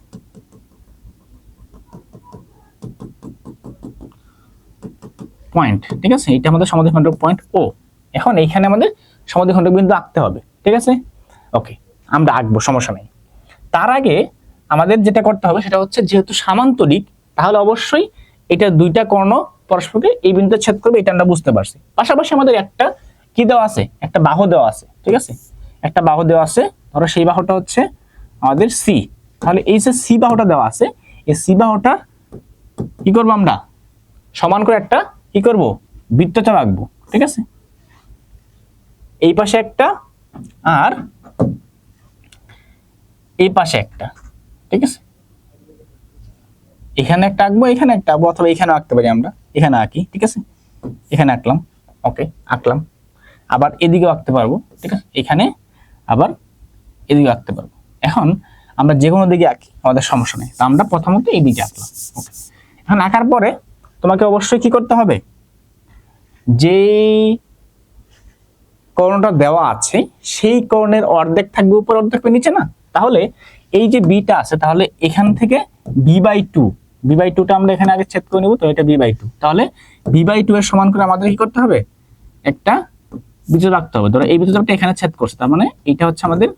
পয়েন্ট, ঠিক আছে। এটা আমাদের সমদ্বিখণ্ডক পয়েন্ট ও। এখন এইখানে আমাদের সমদ্বিখণ্ডক বিন্দু আঁকতে হবে, ঠিক আছে, ওকে। আমরা আঁকবো, সমস্যা নেই। তার আগে আমাদের যেটা করতে হবে সেটা হচ্ছে, যেহেতু সামান্তরিক, তাহলে অবশ্যই এটা 2টা কর্ণ পরস্পরকে এই বিন্দুতে ছেদ করবে, এটা আমরা বুঝতে পারছি। পাশাপাশি আমাদের একটা কি দেওয়া আছে, একটা বাহু দেওয়া আছে, ঠিক আছে। একটা বাহু দেওয়া আছে, ধরো সেই বাহুটা হচ্ছে আমাদের সি। তাহলে এই যে সি বাহুটা দেওয়া আছে, এই সি বাহুটা কি করবো আমরা, সমান করে একটা কি করব, বৃত্তচাপ আঁকবো, ঠিক আছে। এই পাশে একটা, আর এই পাশে একটা, ঠিক আছে। এখানে একটা আঁকবো, এখানে একটা আঁকবো, অথবা এখানে আঁকতে পারি আমরা, এখানে আঁকি, ঠিক আছে। এখানে আঁকলাম, ওকে, আঁকলাম। আবার এদিকেও আঁকতে পারবো, ঠিক আছে, এখানে আবার এদিকে আঁকতে পারবো। এখন আমরা যে কোনো দিকে আঁকি, আমাদের সমস্যা নেই। তো আমরা প্রথমত এই দিকে আঁকলাম। ওকে, এখন আঁকার পরে তোমাকে অবশ্যই কি করতে হবে, যেই কর্ণটা দেওয়া আছে সেই কর্ণের অর্ধেক থাকবে উপরে, অর্ধেক থাকবে নিচে না। তাহলে এই যে বিটা আছে, তাহলে এখান থেকে বি বাই টুটা আমরা এখানে আগে ছেদ করে নেব। তো এটা বি বাই টু, তাহলে বি বাই টু এর সমান করে আমাদের কি করতে হবে, একটা বৃত্ত রাখতে হবে। ধরো এই বৃত্তটা এখানে ছেদ করছে, তার মানে এটা হচ্ছে আমাদের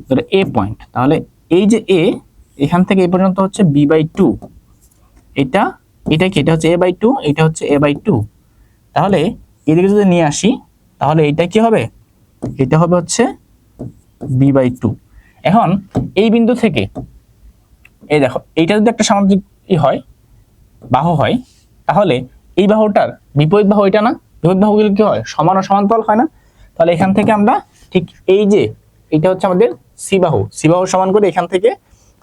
ধরো এ পয়েন্ট। তাহলে এই যে এ, এখান থেকে এই পর্যন্ত হচ্ছে বি বাই টু, এটা কি, এটা হচ্ছে এ বাই টু, এটা হচ্ছে এ বাই টু। তাহলে এদিকে যদি নিয়ে আসি, তাহলে এটা কি হবে, এটা হবে হচ্ছে বি বাই টু। এখন এই বিন্দু থেকে এই দেখো, এইটা যদি একটা সামান্তরিক হয়, বাহু হয়, তাহলে এই বাহুটার বিপরীত বাহু এটা না, বিপরীত বাহুগুলো কি হয়, সমান ও সমান্তরাল হয় না। তাহলে এখান থেকে আমরা ঠিক এই যে এটা হচ্ছে আমাদের সি বাহু সমান করে এখান থেকে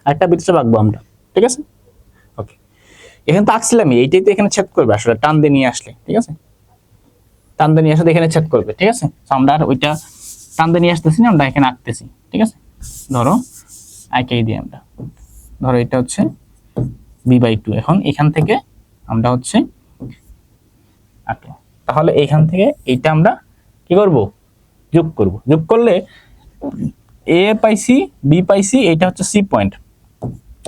একটা বৃত্ত আঁকবো আমরা, ঠিক আছে। ওকে, এখানে তো আঁকছিলামই, এইটাই তো এখানে ছেদ করবে আসলে, টান দিয়ে নিয়ে আসলে, ঠিক আছে, টান দিয়ে নিয়ে আসলে এখানে ছেদ করবে, ঠিক আছে। তো আমরা আর ওইটা টান দিয়ে নিয়ে আসতেছি না, আমরা এখানে আঁকতেছি, ঠিক আছে। ধরো আঁকেই দিই আমরা, ধরো এটা হচ্ছে বি বাই টু। এখন এখান থেকে আমরা হচ্ছে আঁকলাম, তাহলে এখান থেকে এইটা আমরা কি করব, যোগ করব। যোগ করলে এ পাইছি, বি পাইছি, এটা হচ্ছে সি পয়েন্ট,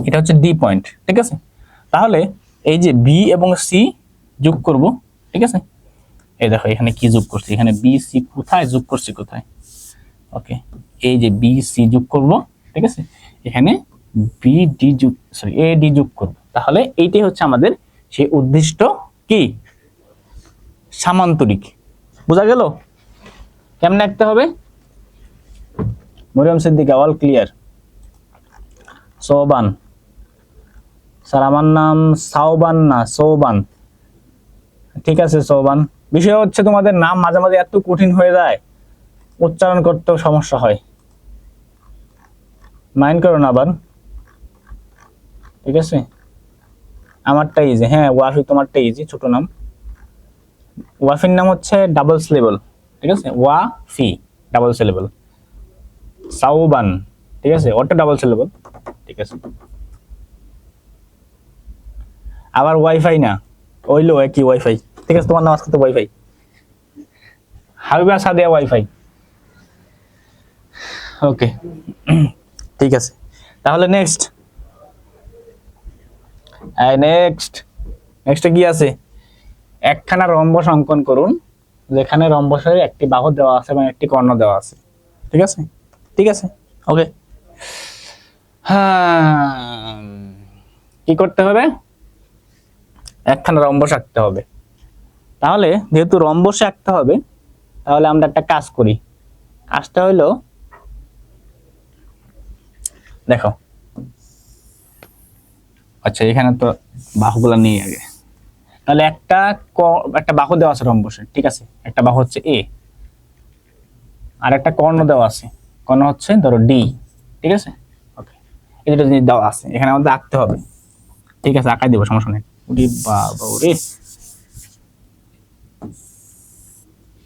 এটা হচ্ছে ডি পয়েন্ট, ঠিক আছে। তাহলে এই যে বি এবং সি যোগ করব, ঠিক আছে। এই দেখো এখানে কি যোগ করছি, এখানে বি সি কোথায় যোগ করছি, কোথায়, ওকে, এই যে বি সি যোগ করব, ঠিক আছে। এখানে বি ডি যোগ, সরি এ ডি যোগ করব। তাহলে এইটাই হচ্ছে আমাদের সেই উদ্দিষ্ট কি, সামান্তরিক। বোঝা গেল কেমনে আঁকতে হবে? Mariyam Siddika, all clear? Soban sir, আমার নাম সাওবান না সৌবান, ঠিক আছে সৌবান। বিষয় হচ্ছে তোমাদের নাম মাঝে মাঝে এত কঠিন হয়ে যায়, উচ্চারণ করতেও সমস্যা হয়, মাইন্ড করো না আবার, ঠিক আছে। আমারটা ইজি, হ্যাঁ ওয়াফি তোমারটা ইজি, ছোট নাম। ওয়াফির নাম হচ্ছে ডাবল সিলেবল, ঠিক আছে, ওয়াফি ডাবল সিলেবল, সাউবান, ঠিক আছে, ওটা ডাবল সিলেবল, ঠিক আছে। আবার ওয়াইফাই না, ওইলো একই ওয়াইফাই, ঠিক আছে, তোমার নাম আজকে তো ওয়াইফাই, হাবিবা সাদিয়া ওয়াইফাই, ওকে ঠিক আছে। তাহলে নেক্সট নেক্সটে কি আছে, একখানা রম্বস অঙ্কন করুন যেখানে রম্বসের একটি বাহু দেওয়া আছে এবং একটি কর্ণ দেওয়া আছে, ঠিক আছে, ঠিক আছে, ওকে। হ্যাঁ, কি করতে হবে, একখানা রম্বস আঁকতে হবে। তাহলে যেহেতু রম্বসে আঁকতে হবে, তাহলে আমরা একটা কাজ করি। কাজটা হইলো, দেখো, আচ্ছা এখানে তো বাহুগুলা নিয়ে আগে, তাহলে একটা বাহু দেওয়া আছে রম্বসে, ঠিক আছে, একটা বাহু হচ্ছে এ, আর একটা কর্ণ দেওয়া আছে, কর্ণ হচ্ছে ধরো ডি, ঠিক আছে, ওকে। এই দুটো জিনিস দেওয়া আছে, এখানে আমাদের আঁকতে হবে, ঠিক আছে, আঁকাই দেবো, সমস্যা নেই। ওরে বাবা ওরে,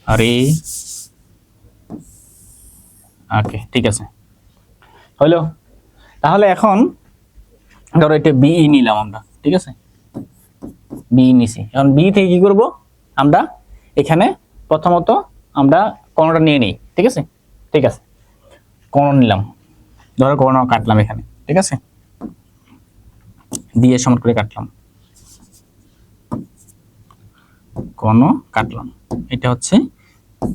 আরে ওকে, ঠিক আছে, হইলো। তাহলে এখন ধরো এটা বিই নিলাম আমরা, ঠিক আছে, বি নিছি। এখন বি থেকে কি করব আমরা, এখানে প্রথমত আমরা কর্ণটা নিয়ে নিই, ঠিক আছে, ঠিক আছে, কর্ণ নিলাম, ধরো কর্ণ কাটলাম এখানে, ঠিক আছে, দিয়ে সমান করে কাটলাম, কর্ণ কাটলাম, এটা হচ্ছে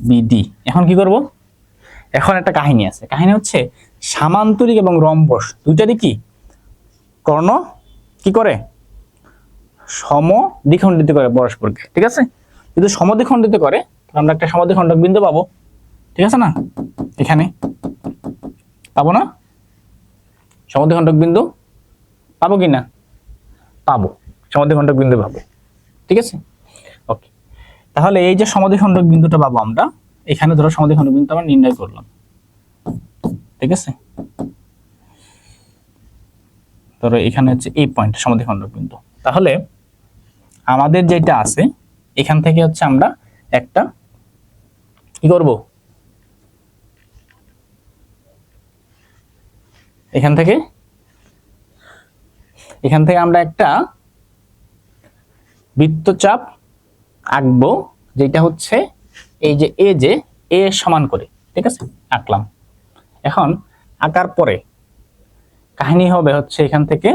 বিডি। এখন কি করব, এখন একটা কাহিনী আছে, কাহিনী হচ্ছে সামান্তরিক এবং রম্বস দুইটারই কি কর্ণ কি করে, সমদ্বিখণ্ডিত করে পরস্পরকে, ঠিক আছে। যদি সমদ্বিখণ্ডিত করে আমরা একটা সমদ্বিখণ্ডক বিন্দু পাবো, ঠিক আছে না, এখানে পাবো না, সমদ্বিখণ্ডক বিন্দু পাবো কি না, পাবো, সমদ্বিখণ্ডক বিন্দু পাবো, ঠিক আছে, ওকে। তাহলে এই যে সমদ্বিখণ্ডক বিন্দুটা পাবো আমরা, এখানে ধরো সমদ্বিখণ্ডক বিন্দু আমরা নির্ণয় করলাম, ঠিক আছে। ধরো এখানে হচ্ছে এই পয়েন্ট সমদ্বিখণ্ডক বিন্দু। তাহলে আমাদের যেটা আছে এখান থেকে হচ্ছে আমরা একটা কি করব, এখান থেকে এখান থেকে আমরা একটা বৃত্তচাপ আঁকবো, যেটা হচ্ছে এই যে এ সমান করে, ঠিক আছে, আঁকলাম। এখন আঁকার পরে কাহিনী হবে হচ্ছে এখান থেকে,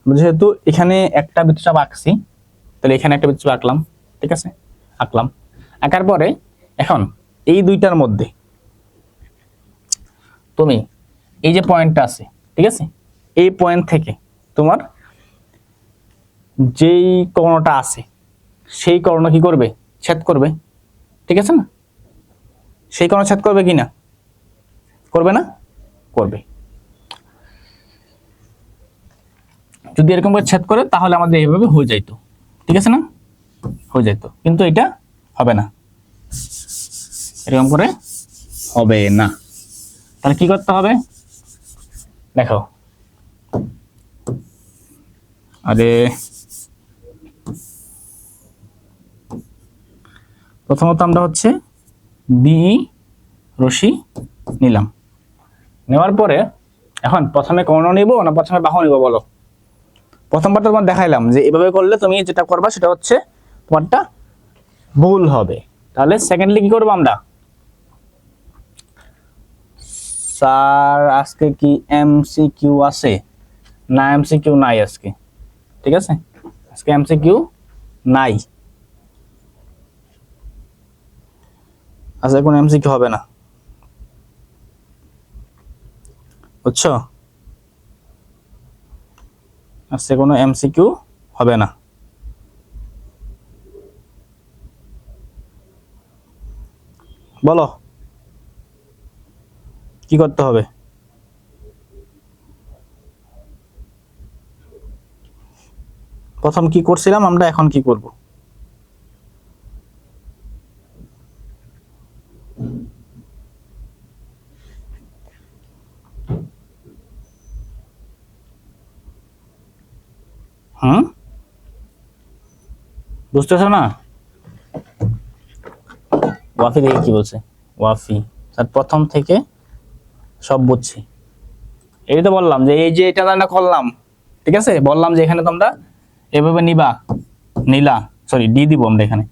যেহেতু এখানে একটা বৃত্তচাপ আঁকছি, তাহলে এখানে একটা বৃত্তচাপ আঁকলাম, ঠিক আছে, আঁকলাম। আঁকার পরে এখন এই দুইটার মধ্যে তুমি এই যে পয়েন্টটা আছে, ঠিক আছে, এই পয়েন্ট থেকে তোমার যেই কর্ণটা আছে সেই কর্ণ কি করবে, ছেদ করবে, ঠিক আছে না? সেই কর্ণ ছেদ করবে কি না, করবে না? করবে। যদি এরকম করে ছেদ করে তাহলে আমাদের এইভাবে হয়ে যাইতো, ঠিক আছে না, হয়ে যাইতো, কিন্তু এটা হবে না, এরকম করে হবে না। তাহলে কি করতে হবে দেখো, আরে প্রথমত আমরা হচ্ছে বি রশি নিলাম, নেওয়ার পরে এখন প্রথমে কর্ণ নিব না প্রথমে বাহু নিব বলো? প্রথমবার তো তোমার দেখাইলাম যে এভাবে করলে তুমি যেটা করবা সেটা হচ্ছে তোমারটা ভুল হবে। তাহলে সেকেন্ডলি কি করবো আমরা, স্যার আজকে কি এমসিকিউ আছে? না, এমসিকিউ নাই আজকে, ঠিক আছে, আজকে এমসিকিউ নাই, আজকে কোনো এমসিকিউ হবে না, বুঝছো? আজকে কোনো এমসিকিউ হবে না। বলো কি করতে হবে? প্রথম কি করছিলাম আমরা, এখন কি করব? হুম, বুঝতেছো না? ওয়াফি দেখে কি বলছে, ওয়াফি স্যার প্রথম থেকে সব বুঝছি। এই তো বললাম যে এই যে এটা রান্না করলাম, ঠিক আছে, বললাম যে এখানে তোমরা এভাবে নিবা, নিলা, সরি ডি দিব আমরা এখানে,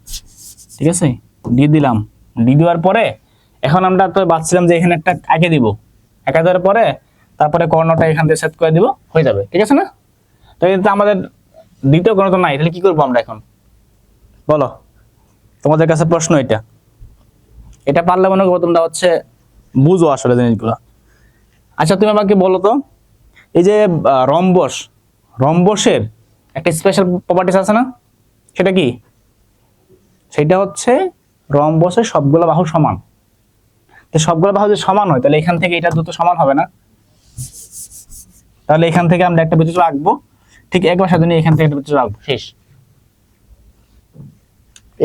ঠিক আছে, ডি দিলাম। ডি দেওয়ার পরে এখন আমরা তো ভাবছিলাম যে এখানে একটা এঁকে দিব, এঁকে দেওয়ার পরে তারপরে কর্ণটা এখান থেকে সেট করে দিব, হয়ে যাবে, ঠিক আছে না? তো এটা আমাদের দ্বিতীয় কর্ণ তো নাই, তাহলে কি করবো আমরা এখন বলো? তোমাদের কাছে প্রশ্ন এটা, এটা পারলে মনে করবো তোমরা হচ্ছে বুঝো আসলে জিনিসগুলো। আচ্ছা তুমি আমাকে বলো তো, এই যে রম্বস, রম্বসের একটা স্পেশাল প্রপার্টিস আছে না, সেটা কি? সেটা হচ্ছে রম্বসের সবগুলো বাহু সমান। তো সবগুলো বাহু যদি সমান হয় তাহলে এখান থেকে এটা দুটো সমান হবে না? তাহলে এখান থেকে আমরা একটা বৃত্ত আঁকবো, ঠিক একবার সাথে নিয়ে এখান থেকে একটা বৃত্ত আঁকবো, শেষ।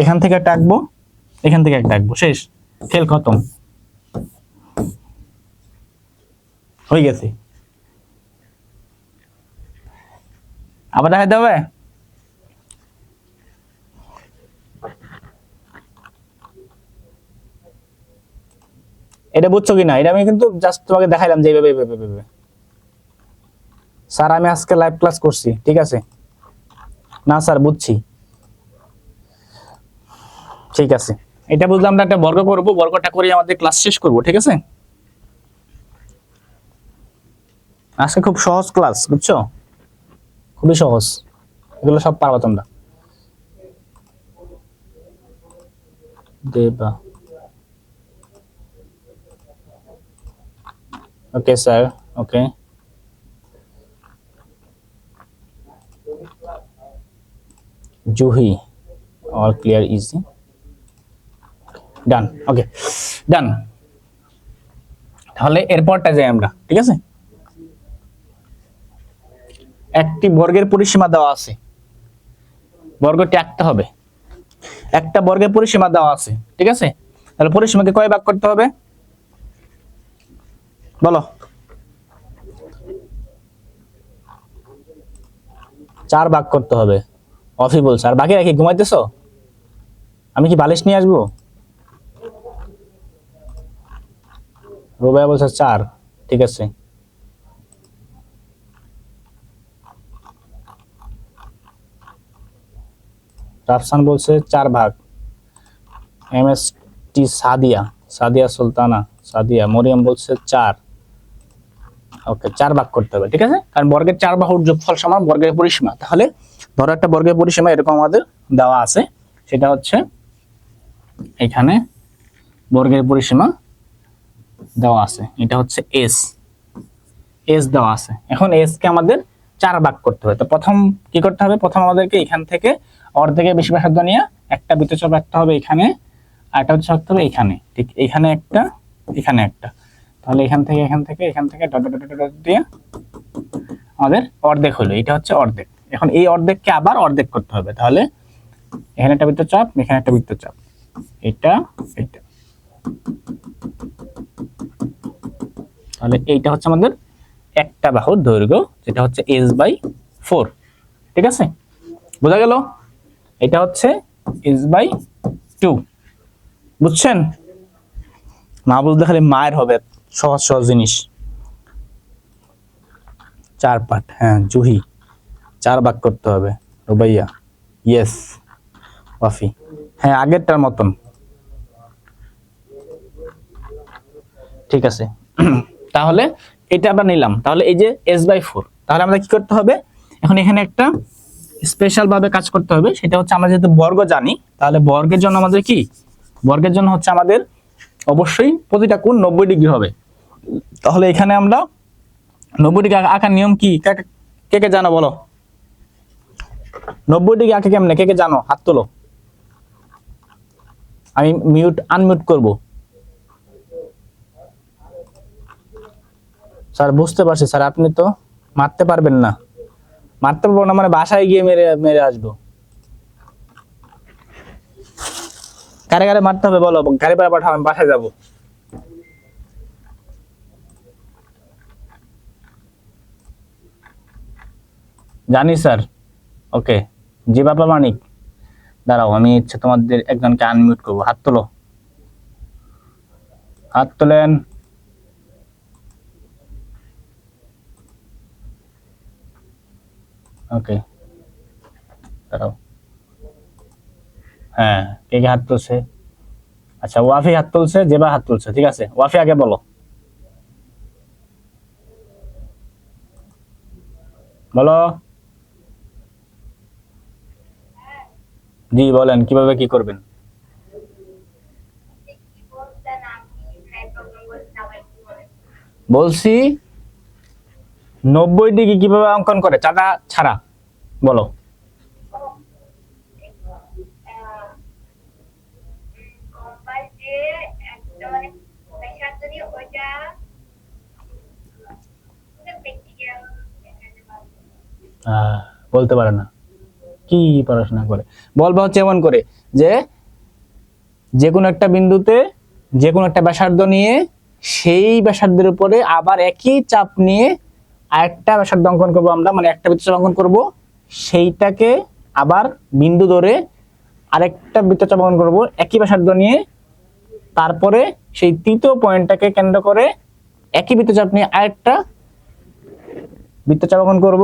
এখান থেকে একটা আঁকবো, এখান থেকে একটা আঁকবো, শেষ, খেল খতম, হয়ে গেছে। আবার দেখাতে হবে? এটা বুঝছো কিনা? এটা আমি কিন্তু জাস্ট তোমাকে দেখাইলাম যে এইভাবে এইভাবে এইভাবে। স্যার আমি আজকে লাইভ ক্লাস করছি, ঠিক আছে, না স্যার বুঝছি, ঠিক আছে। এটা বুঝলে আমরা একটা বর্গ করব, বর্গটা করে আমাদের ক্লাস শেষ করব, ঠিক আছে? আজকে খুব সহজ ক্লাস, বুঝছো, খুবই সহজ, এগুলো সব পারবা তোমরা। দেবা, ওকে স্যার, ওকে। জুহি, অল ক্লিয়ার, ইজি, ডান, ওকে, ডান। তাহলে এরপরটা যাই আমরা, ঠিক আছে। একটি বর্গের পরিসীমা দেওয়া আছে, বর্গটি আঁকতে হবে, একটা বর্গের পরিসীমা দেওয়া আছে, ঠিক আছে। তাহলে পরিসীমাকে কয় ভাগ করতে হবে বলো? 4 ভাগ করতে হবে। অফি বলছে, আর বাকি রাখি ঘুমাইতেছো? আমি কি বালিশ নিয়ে আসবো? রুবাইয়া বলছে 4, ঠিক আছে। রাফসান বলছে 4 ভাগ, MST সাদিয়া সুলতানা, মরিয়ম বলছে 4। ওকে, 4 ভাগ করতে হবে, ঠিক আছে, কারণ বর্গের 4 বাহুর যোগফল সমান বর্গের পরিসীমা। তাহলে ধরো একটা বর্গের পরিসীমা এরকম আমাদের দেওয়া আছে, সেটা হচ্ছে এখানে বর্গের পরিসীমা দেওয়া আছে, এটা হচ্ছে এস দেওয়া আছে। এখন এস কে আমাদের 4 ভাগ করতে হবে। তো প্রথম কি করতে হবে, প্রথম আমাদেরকে এখান থেকে অর্ধেকের বেশি ব্যাসার্ধ নিয়ে একটা বৃত্তচাপ রাখতে হবে এখানে, আর একটা বৃত্তচাপ রাখতে হবে এখানে, ঠিক এখানে একটা, এখানে একটা। তাহলে এখান থেকে ডট ডট ডট ডট দিয়ে আমাদের অর্ধেক হলো, এটা হচ্ছে অর্ধেক। এখন এই অর্ধেককে আবার অর্ধেক করতে হবে, তাহলে এখানে একটা বৃত্তচাপ, এখানে একটা বৃত্তচাপ, এটা এটা, তাহলে এইটা হচ্ছে আমাদের একটা বাহুর দৈর্ঘ্য, যেটা হচ্ছে S/4, ঠিক আছে, বোঝা গেল? এটা হচ্ছে S/2, বুঝছেন? না বুঝলে খালি মায়ের হবে, সহজ সহজ জিনিস। 4 পার্ট, হ্যাঁ জুহি 4 ভাগ করতে হবে, রুবাইয়া ইয়েস, ওয়াফি হ্যাঁ আগেরটার মতন, ঠিক আছে। তাহলে এটা আমরা নিলাম, তাহলে এই যে S/4, তাহলে আমাদের কি করতে হবে, এখন এখানে একটা স্পেশাল ভাবে কাজ করতে হবে, সেটা হচ্ছে আমরা যেহেতু বর্গ জানি, তাহলে বর্গের জন্য আমাদের কি, বর্গের জন্য হচ্ছে আমাদের অবশ্যই প্রতিটা কোণ 90 ডিগ্রি হবে। তাহলে এখানে আমরা 90 ডিগ্রি আঁকার নিয়ম কি, কে কে জানো বলো? 90 ডিগ্রি আঁকে কেমনে, কে কে জানো, হাত তোলো। আমি আনমিউট করব। স্যার বুঝতে পারছি স্যার, আপনি তো মারতে পারবেন না, মারতে পারবো না মানে বাসায় গিয়ে মেরে মেরে আসবো। কারে কারে মারতে হবে বলো, গাড়ি ভাড়া পাঠাও, আমি বাসায় যাবো। জানি স্যার, ওকে। জি বাবা মানিক, দাঁড়াও আমি ইচ্ছে তোমাদের একজনকে আনমিউট করবো, হাত তোলো, হাত তোলেন। ওকে দাঁড়াও, হ্যাঁ কে কে হাত তুলছে? আচ্ছা ওয়াফি হাত তুলছে, জেবা হাত তুলছে, ঠিক আছে ওয়াফি আগে বলো, বলো। জি বলেন কিভাবে কি করবেন? বলছি 90 ডিগ্রি কিভাবে অঙ্কন করে চাঁদা ছাড়া, বলো। বলতে পারে না, কি পড়াশোনা করে, বলবা হচ্ছে এমন করে যে যে কোনো একটা বিন্দুতে যে কোনো একটা ব্যাসার্ধ নিয়ে সেই ব্যাসার্ধের উপরে আবার একই চাপ নিয়ে আরেকটা ব্যাসার্ধ অঙ্কন করবো আমরা, মানে একটা বৃত্তচাপ অঙ্কন করব, সেইটাকে আবার বিন্দু ধরে আরেকটা বৃত্তচাপ অঙ্কন করব একই ব্যাসার্ধ নিয়ে, তারপরে সেই তৃতীয় পয়েন্টটাকে কেন্দ্র করে একই বৃত্তচাপ নিয়ে আরেকটা বৃত্তচাপ অঙ্কন করব,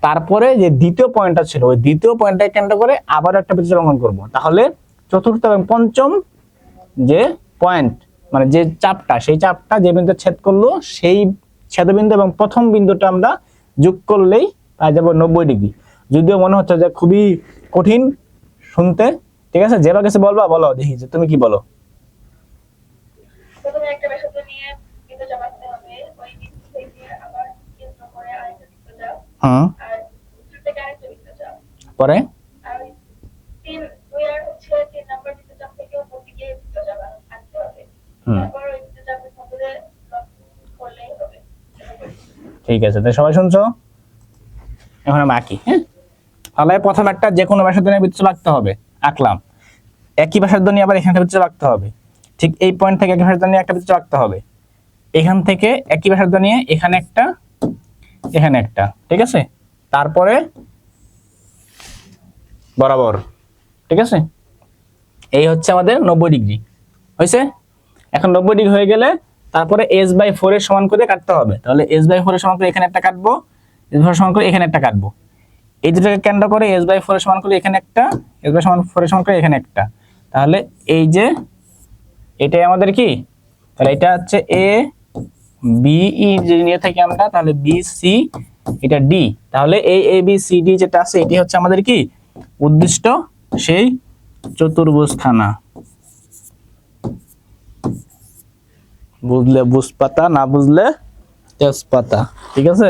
তারপরে যে দ্বিতীয় পয়েন্টটা ছিল ওই দ্বিতীয় পয়েন্টটাকে কেন্দ্র করে আবার একটা বৃত্তচাপ অঙ্কন করব। তাহলে চতুর্থ এবং পঞ্চম যে পয়েন্ট, মানে যে চাপটা, সেই চাপটা যে বিন্দুতে ছেদ করলো সেই ছেদবিন্দু এবং প্রথম বিন্দুটা আমরা যোগ করলেই পাই যাব 90 ডিগ্রি। যদিও মনে হচ্ছে যে খুবই কঠিন শুনতে, ঠিক আছে, যেবা কাছে বলবা বলো, দেখি যে তুমি কি বলো। প্রথমে একটা ব্যাসার্ধ নিয়ে বৃত্তচাপ আঁকতে হবে, ওই বিন্দু থেকে আবার কেন্দ্র করে আরেকটা বৃত্তচাপ, আর দুই থেকে আরেকটা বৃত্তচাপ, পরে আর দুই আর হচ্ছে 3 নাম্বার বৃত্তচাপ থেকে উপর দিকে বৃত্তচাপ আঁকতে হবে, তারপর ওই বৃত্তচাপের মধ্যে করলেই হবে। ঠিক আছে, তাই সবাই শুনছো? এখন আমি আঁকি, হ্যাঁ। তাহলে প্রথম একটা যে কোনো ব্যাসার্ধ নিয়ে বৃত্তচাপ আঁকতে হবে, আঁকলাম। একই ব্যাসার্ধ নিয়ে আবার এখানে একটা বৃত্তচাপ আঁকতে হবে, ঠিক এই পয়েন্ট থেকে একই ব্যাসার্ধ নিয়ে একটা বৃত্তচাপ আঁকতে হবে, এখান থেকে একই ব্যাসার্ধ নিয়ে এখানে একটা, এখানে একটা, ঠিক আছে, তারপরে বরাবর, ঠিক আছে। এই হচ্ছে আমাদের 90 ডিগ্রি হয়েছে। এখন 90 ডিগ্রি হয়ে গেলে তারপরে S/4 এর সমান করে কাটতে হবে। তাহলে S/4 এর সমান করে এখানে একটা কাটবো, S/4 সমান করে এখানে একটা কাটবো। এই দুটোকে কেন্দ্র করে s/4 এর সমান করলে এখানে একটা, s/4 এর সমান করে এখানে একটা, তাহলে এই যে এটাই আমাদের কি, তাহলে এটা হচ্ছে এ বি ই যদি নিয়ে থাকি আমরা, তাহলে বি সি, এটা ডি, তাহলে এই এ বি সি ডি যেটা আছে এটি হচ্ছে আমাদের কি উদ্দিষ্ট সেই চতুর্ভুজখানা। বুঝলে বুঝপাতা, না বুঝলে তেজপাতা। ঠিক আছে,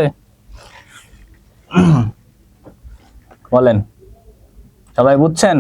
বলেন সবাই বুঝছেন?